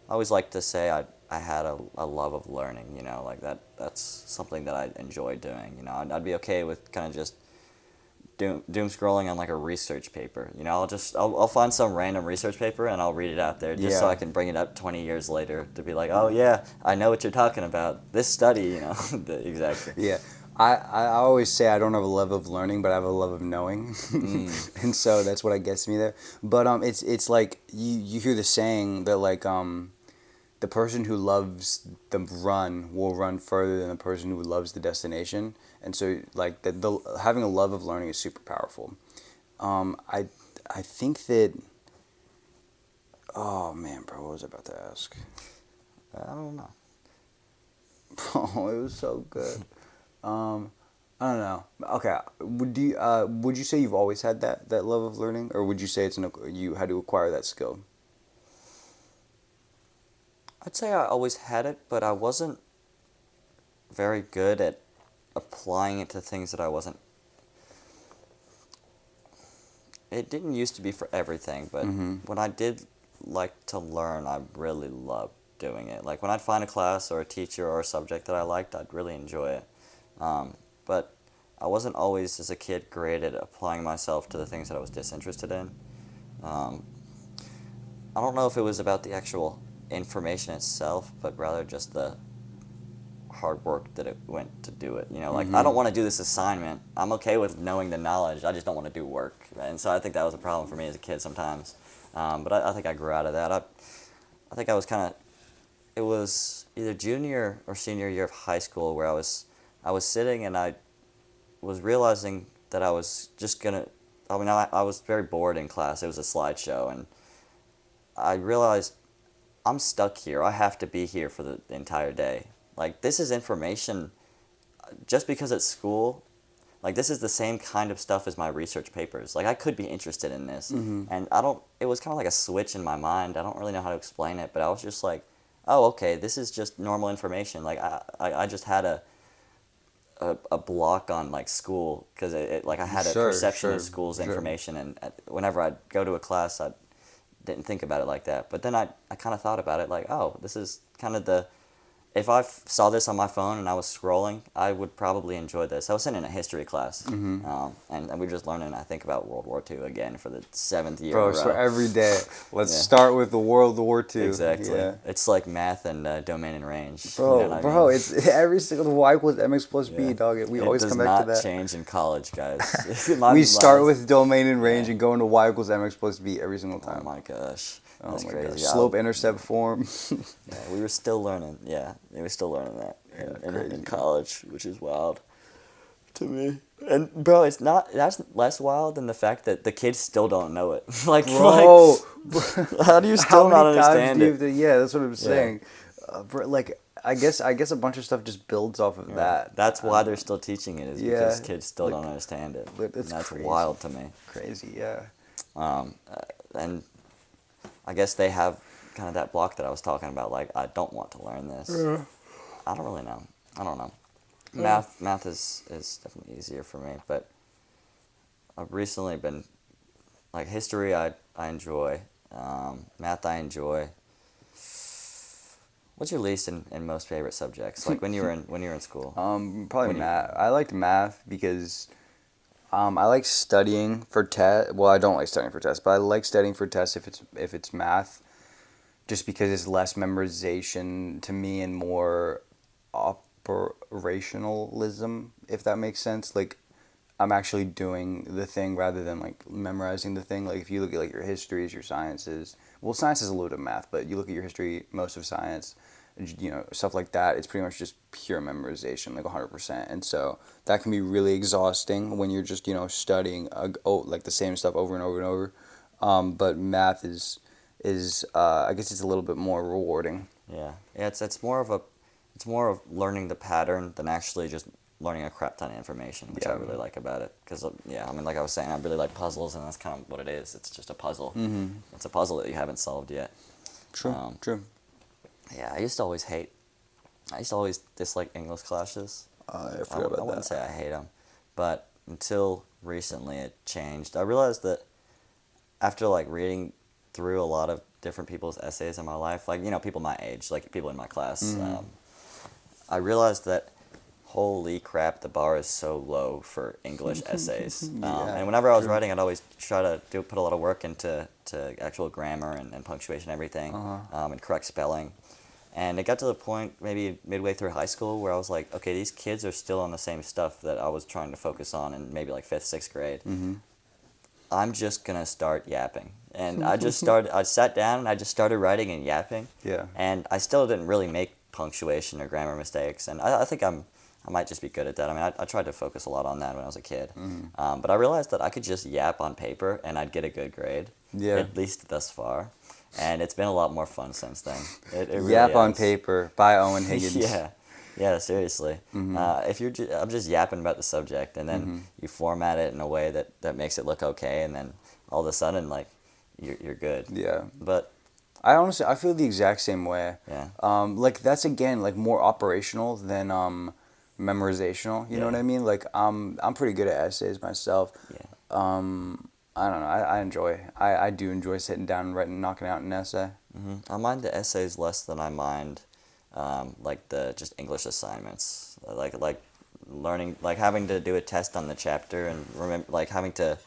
always like to say I had a love of learning. You know, like that's something that I enjoy doing. You know, I'd be okay with kind of just doom scrolling on like a research paper. You know, I'll find some random research paper and I'll read it out there just so Yeah. I can bring it up 20 years later to be like, oh yeah, I know what you're talking about. This study, you know, exactly. Yeah. I always say I don't have a love of learning, but I have a love of knowing. And so that's what gets me there. But it's like you hear the saying that like the person who loves the run will run further than the person who loves the destination. And so like the having a love of learning is super powerful. I think that. Oh man, bro, what was I about to ask? I don't know. Oh, it was so good. I don't know. Okay, would you say you've always had that love of learning, or would you say you had to acquire that skill? I'd say I always had it, but I wasn't very good at applying it to things that I wasn't. It didn't used to be for everything, but when I did like to learn, I really loved doing it. Like when I'd find a class or a teacher or a subject that I liked, I'd really enjoy it. But I wasn't always, as a kid, great at applying myself to the things that I was disinterested in. I don't know if it was about the actual information itself, but rather just the hard work that it went to do it. You know, like I don't want to do this assignment. I'm okay with knowing the knowledge. I just don't want to do work. Right? And so I think that was a problem for me as a kid sometimes. But I think I grew out of that. I think I was kind of. It was either junior or senior year of high school where I was sitting and I was realizing that I was just gonna. I mean, I was very bored in class. It was a slideshow, and I realized I'm stuck here. I have to be here for the entire day. Like, this is information just because it's school. Like, this is the same kind of stuff as my research papers. Like, I could be interested in this. And it was kind of like a switch in my mind. I don't really know how to explain it, but I was just like, oh, okay, this is just normal information. Like, I just had a block on, like, school because like I had a perception of school's information. And whenever I'd go to a class, I didn't think about it like that. But then I kind of thought about it like, oh, this is kind of if I saw this on my phone and I was scrolling, I would probably enjoy this. I was sitting in a history class, and we were just learning, I think, about World War II again for the 7th year Bro, in a row. so every day, let's Yeah. start with the World War II. Exactly. Yeah. It's like math and domain and range. Bro, you know what I mean? it's every single y equals mx plus b, Yeah. dog. We It always does come back not to that. change in college, guys. We start with domain and range and go into y equals mx plus b every single Oh time. my gosh. Oh That's my crazy. gosh. Slope intercept form. Yeah, we were still learning. Yeah, we were still learning that in crazy. college, which is wild to me. And bro, that's less wild than the fact that the kids still don't know it. like, Bro, how do you still not understand do you it? have to, yeah, that's what I'm saying. Bro, like, I guess a bunch of stuff just builds off of that. That's why they're still teaching it, is Yeah, because kids still like, don't understand it. like, And it's that's crazy. wild to me. Crazy, yeah. And I guess they have kind of that block that I was talking about. Like, I don't want to learn this. I don't really know. I don't know. Math is definitely easier for me, but I've recently been, like, history I enjoy, math I enjoy. What's your least and most favorite subjects? Like when you were in school. Probably When you- math. I liked math because I like studying for test. Well, I don't like studying for tests, but I like studying for tests if it's math, just because it's less memorization to me and more operationalism, if that makes sense. Like, I'm actually doing the thing rather than like memorizing the thing. Like, if you look at like your histories, your sciences, well, science is a little bit of math, but you look at your history, most of science, you know, stuff like that, it's pretty much just pure memorization, like 100%. And so that can be really exhausting when you're just, you know, studying like the same stuff over and over and over. But math is I guess it's a little bit more rewarding. Yeah. It's more of learning the pattern than actually just learning a crap ton of information, which I Yeah. really like about it. Because, yeah, I mean, like I was saying, I really like puzzles, and that's kind of what it is. It's just a puzzle. Mm-hmm. It's a puzzle that you haven't solved yet. True, true. Yeah, I used to always dislike English classes. I I forgot about wouldn't that. say I hate them, but until recently it changed. I realized that after, like, reading through a lot of different people's essays in my life, like, you know, people my age, like people in my class, I realized that holy crap, the bar is so low for English essays. And whenever I was writing, I'd always try to put a lot of work into actual grammar and punctuation and everything, and correct spelling. And it got to the point maybe midway through high school where I was like, okay, these kids are still on the same stuff that I was trying to focus on in maybe like 5th, 6th grade. I'm just going to start yapping. And I sat down and I just started writing and yapping. Yeah. And I still didn't really make punctuation or grammar mistakes. And I think I might just be good at that. I mean, I tried to focus a lot on that when I was a kid. But I realized that I could just yap on paper and I'd get a good grade. Yeah. At least thus far. And it's been a lot more fun since then. It really Yap on has. Paper by Owen Higgins. Yeah, seriously. If I'm just yapping about the subject, and then you format it in a way that makes it look okay, and then all of a sudden, like, you're good. Yeah. But I feel the exact same way. Yeah. Like, that's again like more operational than memorizational. You know what I mean? Like, I'm pretty good at essays myself. yeah, I don't know. I do enjoy sitting down and writing, knocking out an essay. I mind the essays less than I mind, like the just English assignments, like learning, like having to do a test on the chapter and remember, like having to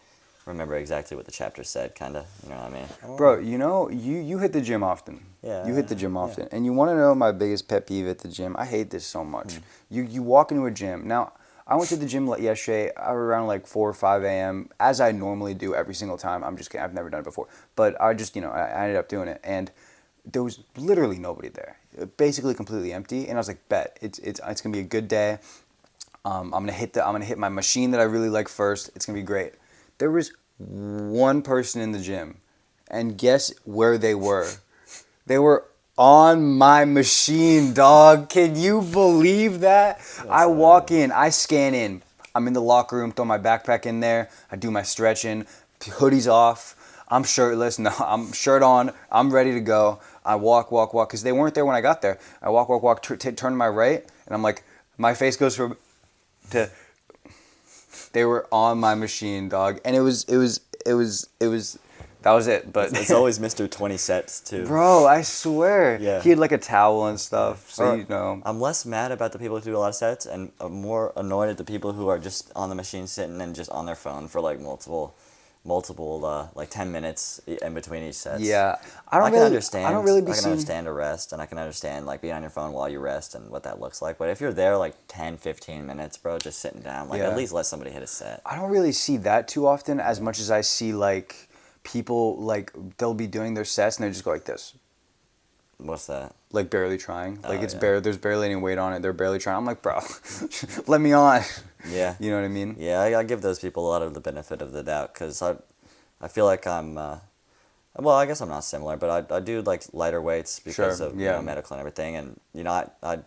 remember exactly what the chapter said, kind of. You know what I mean? Bro, you know, you hit the gym often. Yeah, You hit the gym yeah. often. And you want to know my biggest pet peeve at the gym? I hate this so much. You walk into a gym. Now, I went to the gym yesterday around like 4 or 5 a.m. as I normally do every single time. I'm just kidding. I've never done it before. But I just, I ended up doing it. And there was literally nobody there. Basically completely empty. And I was like, bet. It's going to be a good day. I'm gonna hit my machine that I really like first. It's gonna be great. There was one person in the gym, and guess where they were? They were on my machine, dog. Can you believe that? I walk in, I scan in. I'm in the locker room, throw my backpack in there. I do my stretching, hoodie's off. I'm shirtless. No, I'm shirt on. I'm ready to go. I walk, because they weren't there when I got there. I walk, turn to my right, and I'm like, my face goes from to they were on my machine, dog, and it was that was it. But It's always Mr. 20 sets too. bro, I swear, Yeah. he had like a towel and stuff, so Or I'm less mad about the people who do a lot of sets, and I'm more annoyed at the people who are just on the machine sitting and just on their phone for like multiple like 10 minutes in between each set. Yeah, I can understand. I don't really be I can seeing. understand a rest, and I can understand like being on your phone while you rest and what that looks like. But if you're there like 10, 15 minutes, bro, just sitting down, like Yeah. at least let somebody hit a set. I don't really see that too often as much as I see like people like they'll be doing their sets and they just go like this. What's that? Like barely trying. Like Oh, it's yeah. there's barely any weight on it. They're barely trying. I'm like, bro, let me on. Yeah. You know what I mean? Yeah, I give those people a lot of the benefit of the doubt because I feel like I'm, well, I guess I'm not similar, but I do like lighter weights because Sure, of yeah. medical and everything, and I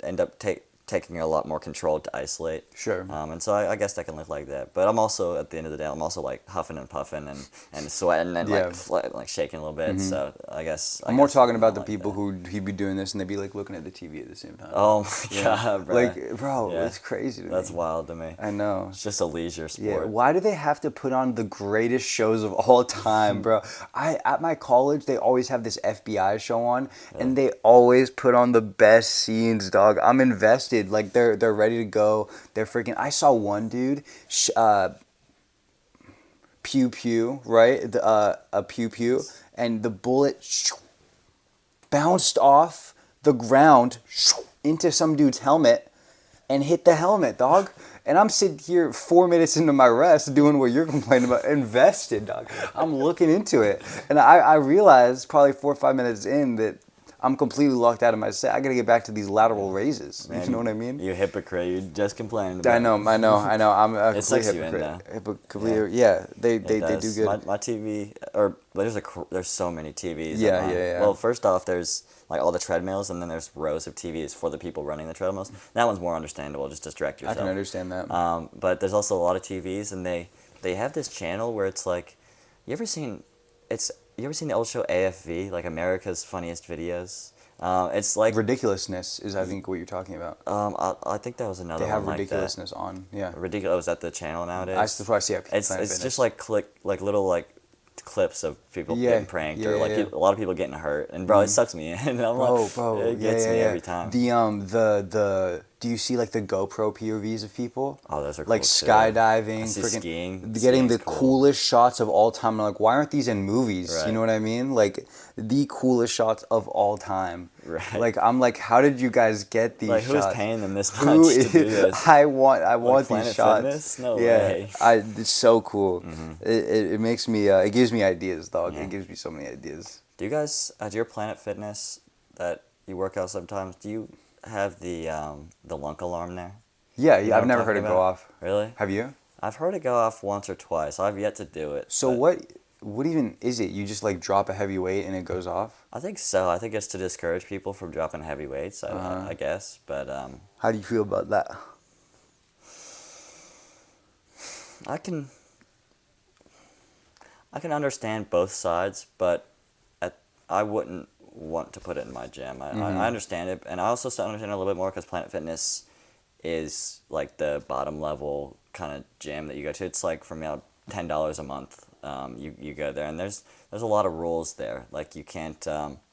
end up taking a lot more control to isolate. Sure. And so I guess that can look like that, but I'm also at the end of the day I'm also like huffing and puffing and sweating and Yeah. like shaking a little bit. So I guess I'm more guess talking I'm about the like people that. who'd be doing this and they'd be like looking at the TV at the same time. Oh my god, bro! Like, bro, Yeah. it's crazy to me. That's wild to me. I know. It's just a leisure Yeah, sport. why do they have to put on the greatest shows of all time, bro? At my college they always have this FBI show on, and they always put on the best scenes, dog. I'm invested. Like they're ready to go. They're freaking. I saw one dude, pew pew, right? A pew pew, and the bullet bounced off the ground into some dude's helmet and hit the helmet, dog. And I'm sitting here 4 minutes into my rest doing what you're complaining about, invested, dog. I'm looking into it. And I realized probably 4 or 5 minutes in that I'm completely locked out of my set. I gotta get back to these lateral raises. Man, you know what I mean? You hypocrite. You just complaining about I know. I'm a It complete sucks you in, hypocrite. though. Yeah, they It do does. good. My TV, or there's so many TVs. Yeah, at mine. yeah. Well, first off, there's like all the treadmills, and then there's rows of TVs for the people running the treadmills. That one's more understandable. Just distract I yourself. can understand that. But there's also a lot of TVs, and they have this channel where it's like, you ever seen the old show AFV, like America's Funniest Videos? It's like Ridiculousness is, I think, what you're talking about. I think that was another They have one like ridiculousness on. Yeah. that. Ridiculous. Is that the channel nowadays? That's why I see it. It's just like little like clips of people Yeah, getting pranked or yeah, like yeah. a lot of people getting hurt, and bro, it sucks me in. I'm like, it gets me every time. The do you see like the GoPro POVs of people? Oh, those are like cool, too. skydiving, I see freaking skiing. getting the Skiing's cool. coolest shots of all time. I'm like, why aren't these in movies? Right. You know what I mean? Like the coolest shots of all time. Right. Like I'm like, how did you guys get these Like, who's shots? paying them this Who much to do this? I want these Planet shots. Fitness? No yeah, way. it's so cool. It makes me. It gives me ideas, dog. Yeah. It gives me so many ideas. Do you guys at your Planet Fitness that you work out sometimes? Do you have the lunk alarm there? Yeah, You know I've what never I'm heard it talking go about? off. Really? Have you? I've heard it go off once or twice. I've yet to do it. So but what even is it? You just like drop a heavy weight and it goes off? I think so. I think it's to discourage people from dropping heavy weights. I guess, but How do you feel about that? I can understand both sides, but I wouldn't want to put it in my gym. I understand it, and I also start understanding a little bit more because Planet Fitness is like the bottom level kind of gym that you go to. It's like from $10 a month. You go there, and there's a lot of rules there. Like you can't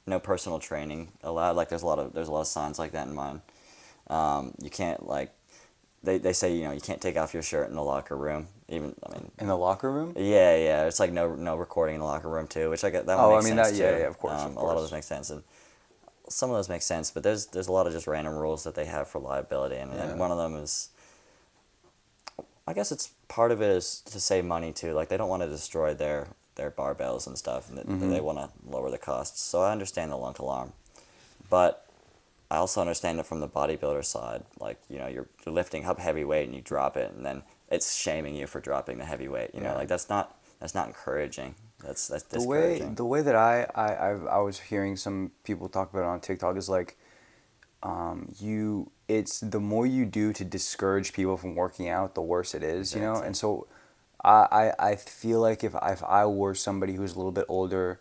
no personal training allowed. Like there's a lot of signs like that in mine. You can't like they say you can't take off your shirt in the locker room. Even I mean. In the locker room? Yeah. It's like no recording in the locker room too, which I get that Oh, one I makes mean, sense that- too. yeah, of course, of A lot of course. those make sense, and some of those make sense, but there's a lot of just random rules that they have for liability, and Yeah. one of them is, I guess it's part of it is to save money too. Like they don't want to destroy their barbells and stuff, and Mm-hmm. they want to lower the costs. So I understand the lunk alarm, but I also understand it from the bodybuilder side. Like you're lifting up heavy weight and you drop it, and then it's shaming you for dropping the heavy weight. You know, Yeah. like that's not encouraging. That's The way discouraging. the way that I was hearing some people talk about it on TikTok is like, it's the more you do to discourage people from working out, the worse it is, you know. Exactly. And so, I feel like if I were somebody who's a little bit older,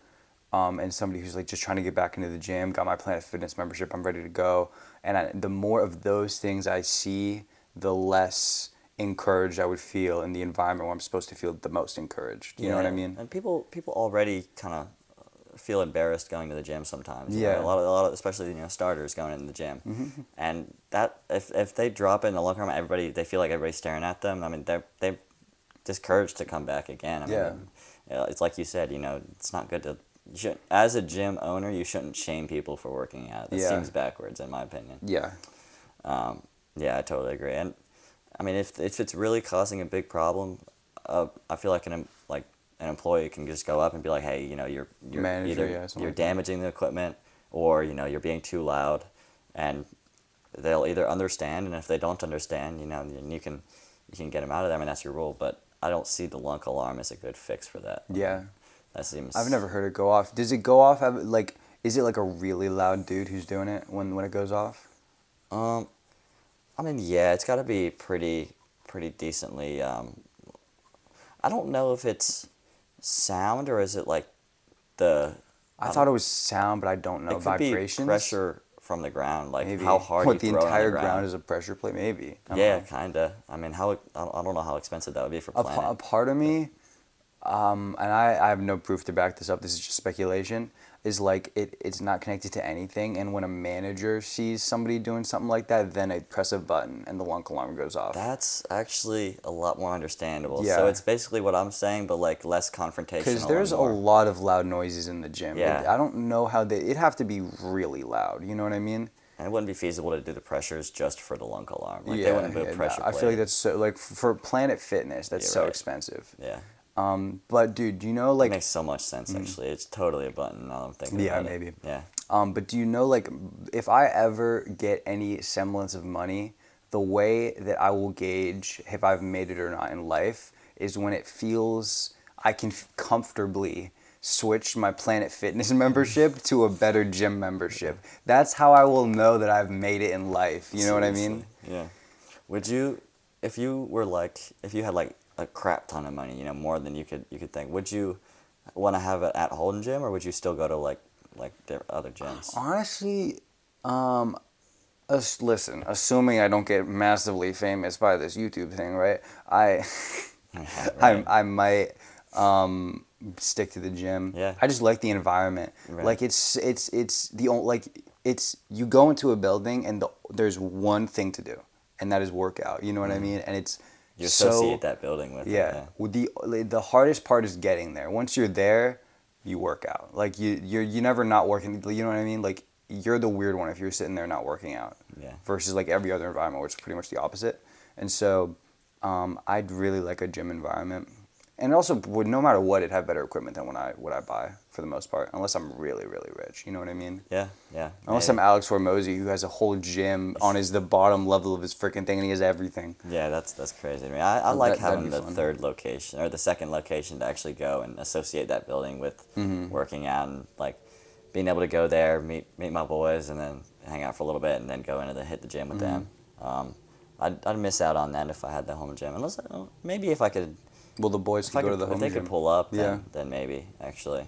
and somebody who's like just trying to get back into the gym, got my Planet Fitness membership, I'm ready to go, and the more of those things I see, the less encouraged I would feel in the environment where I'm supposed to feel the most encouraged. You know what I Yeah, mean? And people already kind of feel embarrassed going to the gym sometimes. You know, Yeah. a lot of especially starters going in the gym, and that if they drop it in the locker room, they feel like everybody's staring at them. I mean, they're discouraged to come back again. I mean, Yeah. it's like you said. It's not good to. As a gym owner, you shouldn't shame people for working out. That Yeah. seems backwards, in my opinion. Yeah. Yeah, I totally agree. And I mean, if it's really causing a big problem, I feel like an employee can just go up and be like, hey, you're Manager, either yeah, something you're like that. damaging the equipment, or you're being too loud, and they'll either understand, and if they don't understand, then you can get them out of there. I mean, that's your rule, but I don't see the lunk alarm as a good fix for that. Yeah. That seems. I've never heard it go off. Does it go off? Like, is it like a really loud dude who's doing it when it goes off? I mean, yeah, it's got to be pretty decently. I don't know if it's sound or is it like the. I thought it was sound, but I don't know. It could Vibrations? be pressure from the ground, like Maybe. how hard What, you the throw it on entire the ground is a pressure plate? Maybe. I don't Yeah, know. kinda. I mean, I don't know how expensive that would be for A Planet. part of me, and I have no proof to back this up, this is just speculation, is like it's not connected to anything, and when a manager sees somebody doing something like that, then they press a button and the lunk alarm goes off. That's actually a lot more understandable. Yeah. So it's basically what I'm saying, but like less confrontational. Because there's a and more- lot of loud noises in the gym. Yeah. I don't know how it'd have to be really loud, you know what I mean? And it wouldn't be feasible to do the pressures just for the lunk alarm. Like they wouldn't do a pressure I feel like plate. that's so, like for Planet Fitness, that's You're so right. expensive. Yeah. But dude, do you know It like makes so much sense, actually. It's totally a button now that I'm thinking Yeah, about it. maybe. Yeah. But do you know, like, if I ever get any semblance of money, the way that I will gauge if I've made it or not in life is when it feels I can comfortably switch my Planet Fitness membership to a better gym membership. That's how I will know that I've made it in life. You know what I mean? Seriously, Yeah. Would you, if you had like a crap ton of money, more than you could think, would you want to have it at Holden Gym, or would you still go to like their other gyms? Honestly, listen, assuming I don't get massively famous by this YouTube thing, right? Right. I might stick to the gym. Yeah. I just like the environment. Right. Like it's the only you go into a building and there's one thing to do, and that is work out. You know what I mean? And it's You so associate that building with it, yeah. With the hardest part is getting there. Once you're there, you work out. Like you never not working. You know what I mean? Like you're the weird one if you're sitting there not working out. Yeah. Versus like every other environment, which is pretty much the opposite. And so, I'd really like a gym environment. And also, no matter what, it'd have better equipment than what I buy for the most part, unless I'm really, really rich. You know what I mean? Yeah. Unless maybe. I'm Alex Hormozy, who has a whole gym on the bottom level of his freaking thing, and he has everything. Yeah, that's crazy to me. I like That'd having be the fun. third location or the second location to actually go and associate that building with Mm-hmm. working out, and like being able to go there, meet my boys, and then hang out for a little bit, and then go into hit the gym with them. Mm-hmm. I'd miss out on that if I had the home gym. Unless maybe if I could, Well, the boys if could go to the if home they gym. could pull up, then, Yeah. then maybe actually.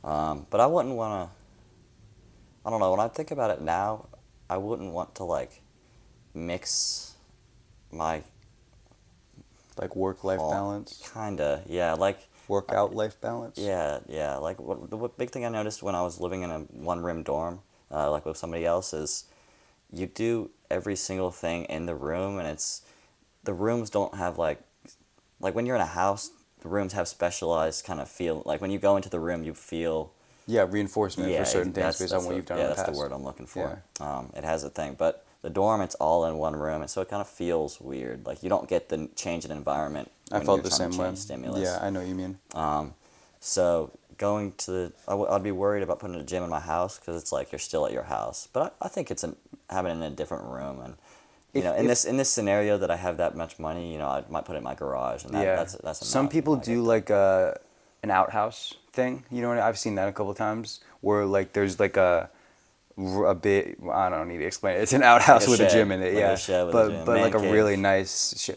But I wouldn't want to. I don't know. When I think about it now, I wouldn't want to like mix my Like work-life Well, balance, kinda, yeah, like workout-life balance. yeah. Like the big thing I noticed when I was living in a one-room dorm, like with somebody else, is you do every single thing in the room, and the rooms don't have like when you're in a house, the rooms have specialized kind of feel. Like when you go into the room, you feel Yeah, reinforcement for certain things based on what you've done in the that's past. the word I'm looking for. It has a thing, but the dorm, it's all in one room, and so it kind of feels weird. Like you don't get the change in environment. I when felt you're the trying same to way. change Stimulus. Yeah, I know what you mean. So going to I'd be worried about putting a gym in my house because it's like you're still at your house. But I think it's having it in a different room, and you know, in this scenario that I have that much money, you know, I might put it in my garage, and that's Some enough, people you know, I do get like an outhouse thing. You know what? I've seen that a couple times where like there's like a bit. I don't need to explain it. It's an outhouse a with a shed, gym in it. like Yeah, a shed with a but gym, but man like a cave. really nice.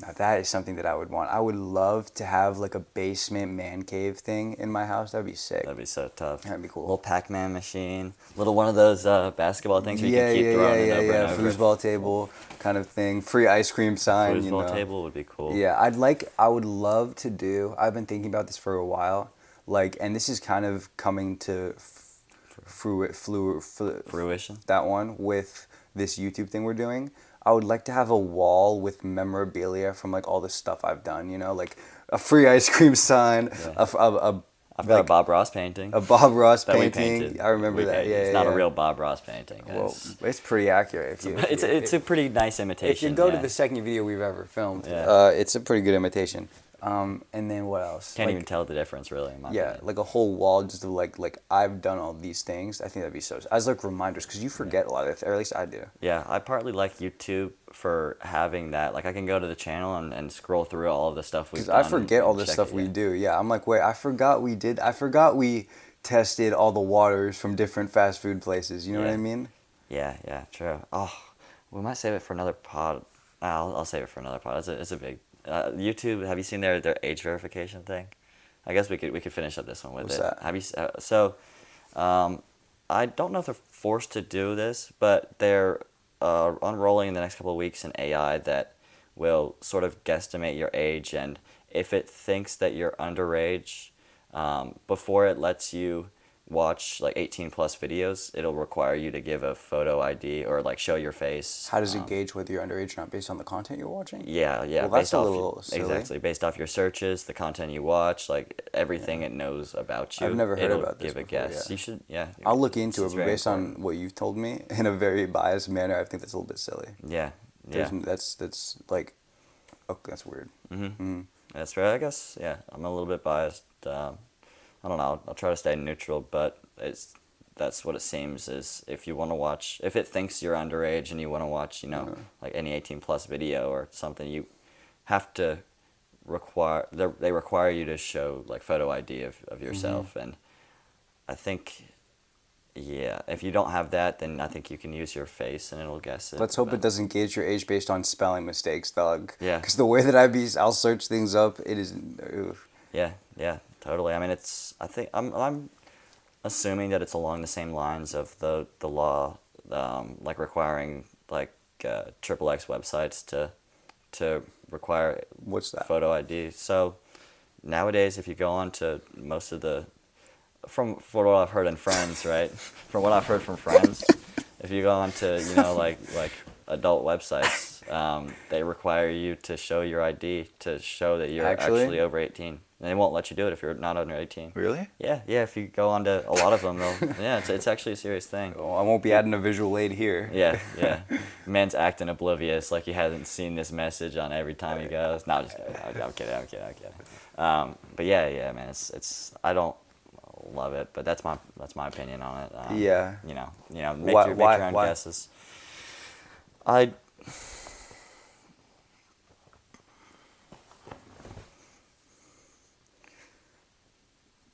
Now that is something that I would want. I would love to have like a basement man cave thing in my house. That'd be sick. That'd be so tough. That'd be cool. Little Pac-Man machine, little one of those basketball things where you can keep throwing it over and over. Foosball table kind of thing. Free ice cream sign. You Foosball know. table would be cool. Yeah, I would love to do. I've been thinking about this for a while. Like, and this is kind of coming to Fruition. that one with this YouTube thing we're doing. I would like to have a wall with memorabilia from like all the stuff I've done. You know, like a free ice cream sign, Yeah. a I've got a Bob Ross painting. a Bob Ross that we painting. painted. I remember We that. painted. Yeah, It's yeah, not a yeah. real Bob Ross painting, Well, guys. it's pretty accurate. It's a pretty nice imitation. If you go to yeah. the second video we've ever filmed, Yeah. it's a pretty good imitation. And then what else? Can't Like, even tell the difference, really. In my yeah, opinion. like a whole wall just of like I've done all these things. I think that'd be so as like reminders because you forget a lot of it, or at least I do. Yeah, I partly like YouTube for having that. Like, I can go to the channel and scroll through all of the stuff we've Because done. I forget all the check stuff it, we yeah. do. Yeah, I'm like, wait, I forgot we tested all the waters from different fast food places. You know what Yeah. I mean? Yeah, true. Oh, we might save it for another pod. I'll save it for another pod. It's a big YouTube. Have you seen their age verification thing? I guess we could finish up this one with What's it. that? Have you I don't know if they're forced to do this, but they're unrolling in the next couple of weeks an AI that will sort of guesstimate your age, and if it thinks that you're underage, before it lets you watch like 18 plus videos, it'll require you to give a photo ID or like show your face. How does it gauge whether you're underage or not based on the content you're watching? Yeah. Well, that's based a off little silly. exactly based off your searches, the content you watch, like everything it knows about you. I've never heard it'll about this give a before, guess. yeah. You should, yeah. I'll look into It's it, but very based important. on what you've told me in a very biased manner, I think that's a little bit silly. Yeah. That's like, oh, that's weird. That's right. I guess, yeah, I'm a little bit biased. I don't know. I'll try to stay neutral, but that's what it seems is if you want to watch, if it thinks you're underage and you want to watch, you know, like any 18 plus video or something, you have to they require you to show like photo ID of yourself. And I think, yeah, if you don't have that, then I think you can use your face and it'll guess it. Let's hope but- it doesn't gauge your age based on spelling mistakes, dog. Yeah. Because the way that I'll search things up, it is. Oof. Yeah, totally. I mean, I think I'm assuming that it's along the same lines of the law, like requiring like XXX websites to require What's that? photo ID. So nowadays, if you go on to most of from what I've heard in friends, right? From what I've heard from friends, if you go on to like adult websites, they require you to show your ID to show that you're Actually? actually over 18. And they won't let you do it if you're not under 18. Really? Yeah. If you go on to a lot of them, it's actually a serious thing. Oh, I won't be adding a visual aid here. Yeah. Man's acting oblivious, like he hasn't seen this message on every time he goes. No, I'm just kidding. I'm kidding. But yeah, man, it's I don't love it, but that's my opinion on it. Yeah. Make Why- your own why? guesses.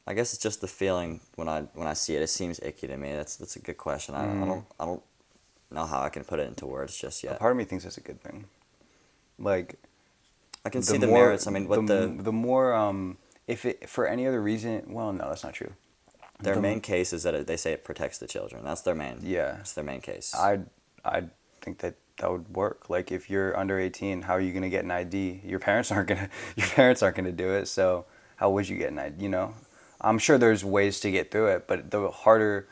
I guess it's just the feeling when I see it. It seems icky to me. That's a good question. I don't know how I can put it into words just A yet. part of me thinks that's a good thing. Like, I can see the merits. I mean, what the more if it for any other reason, well, no, that's not true. their main case is that they say it protects the children. That's their main. Yeah. That's their main case. I think that would work. Like, if you're under 18, how are you gonna get an ID? Your parents aren't gonna do it. So how would you get an ID? I'm sure there's ways to get through it, but the harder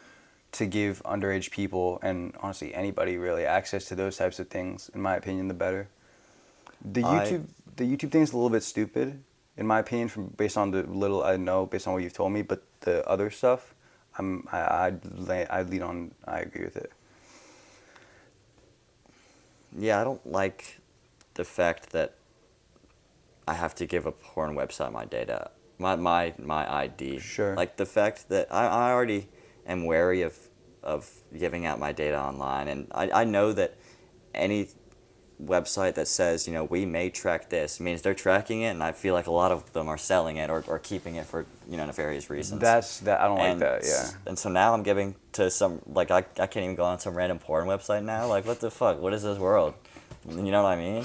to give underage people and honestly anybody really access to those types of things. In my opinion, the better. The YouTube thing is a little bit stupid, in my opinion, based on the little I know, based on what you've told me. But the other stuff, I lean on. I agree with it. Yeah, I don't like the fact that I have to give a porn website my data, my ID. Sure. Like the fact that I already am wary of giving out my data online, and I know that any website that says, you know, we may track this means they're tracking it, and I feel like a lot of them are selling it or keeping it for, you know, nefarious reasons. I don't like And that. Yeah. And so now I'm giving to some, like, I can't even go on some random porn website now. Like, what the fuck? What is this world? You know what I mean?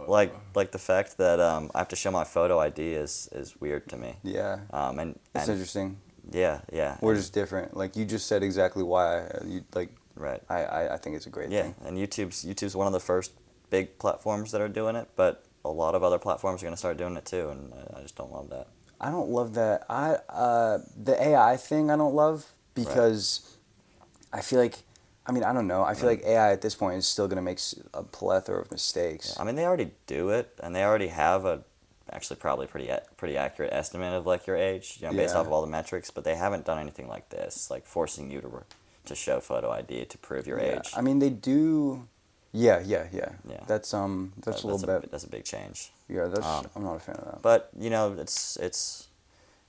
Like the fact that I have to show my photo ID is weird to me. Yeah. And That's interesting. Yeah, yeah. We're and- just different. Like you just said exactly why you like. Right. I think it's a great Yeah, thing. and YouTube's one of the first big platforms that are doing it, but a lot of other platforms are going to start doing it too, and I just don't love that. I don't love that. The AI thing I don't love because I feel like, I mean, I don't know. I feel like AI at this point is still going to make a plethora of mistakes. I mean, they already do it, and they already have actually probably pretty accurate estimate of like your age, you know, based Yeah. off of all the metrics, but they haven't done anything like this, like forcing you to show photo ID to prove your Yeah. age. I mean, they do. Yeah. Yeah. That's a little bit. That's a big change. Yeah, I'm not a fan of that. But you know, it's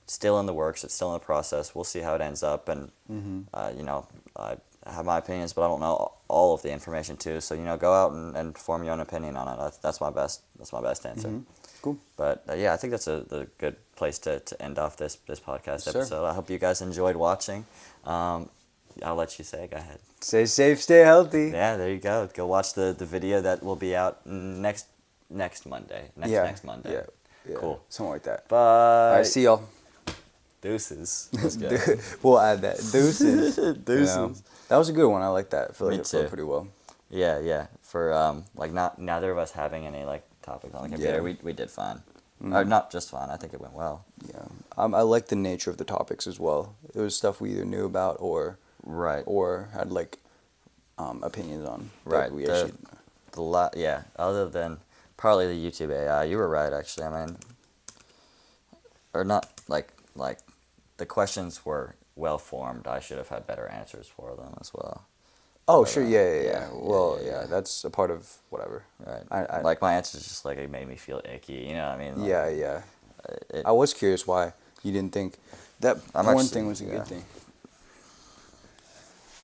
still in the works. It's still in the process. We'll see how it ends up, and you know, I have my opinions, but I don't know all of the information too. So you know, go out and form your own opinion on it. That's my best answer. Cool. But yeah, I think that's a good place to end off this podcast Sure. episode. I hope you guys enjoyed watching. I'll let you say it. Go ahead. Stay safe, stay healthy. Yeah, there you go. Go watch the video that will be out next Monday. Next Monday. Yeah. Cool. Something like that. Bye. All right, see y'all. Deuces. Let's go. We'll add that. Deuces. Deuces. You know, that was a good one. I like that. I feel Me like it flowed too. pretty well. Yeah. For like not neither of us having any like topics on the computer, Yeah. we did fine. Or not just fine. I think it went well. Yeah. I like the nature of the topics as well. It was stuff we either knew about or Right. or had like opinions on. that Right. We actually. Yeah. Other than probably the YouTube AI, you were right actually. I mean, or not like the questions were well formed. I should have had better answers for them as well. Oh, But, sure. yeah, Yeah. Well, yeah. that's a part of whatever. Right. I like my answers just like it made me feel icky. You know what I mean? Like, Yeah. it- I was curious why you didn't think that I'm porn actually- thing was a yeah. good thing.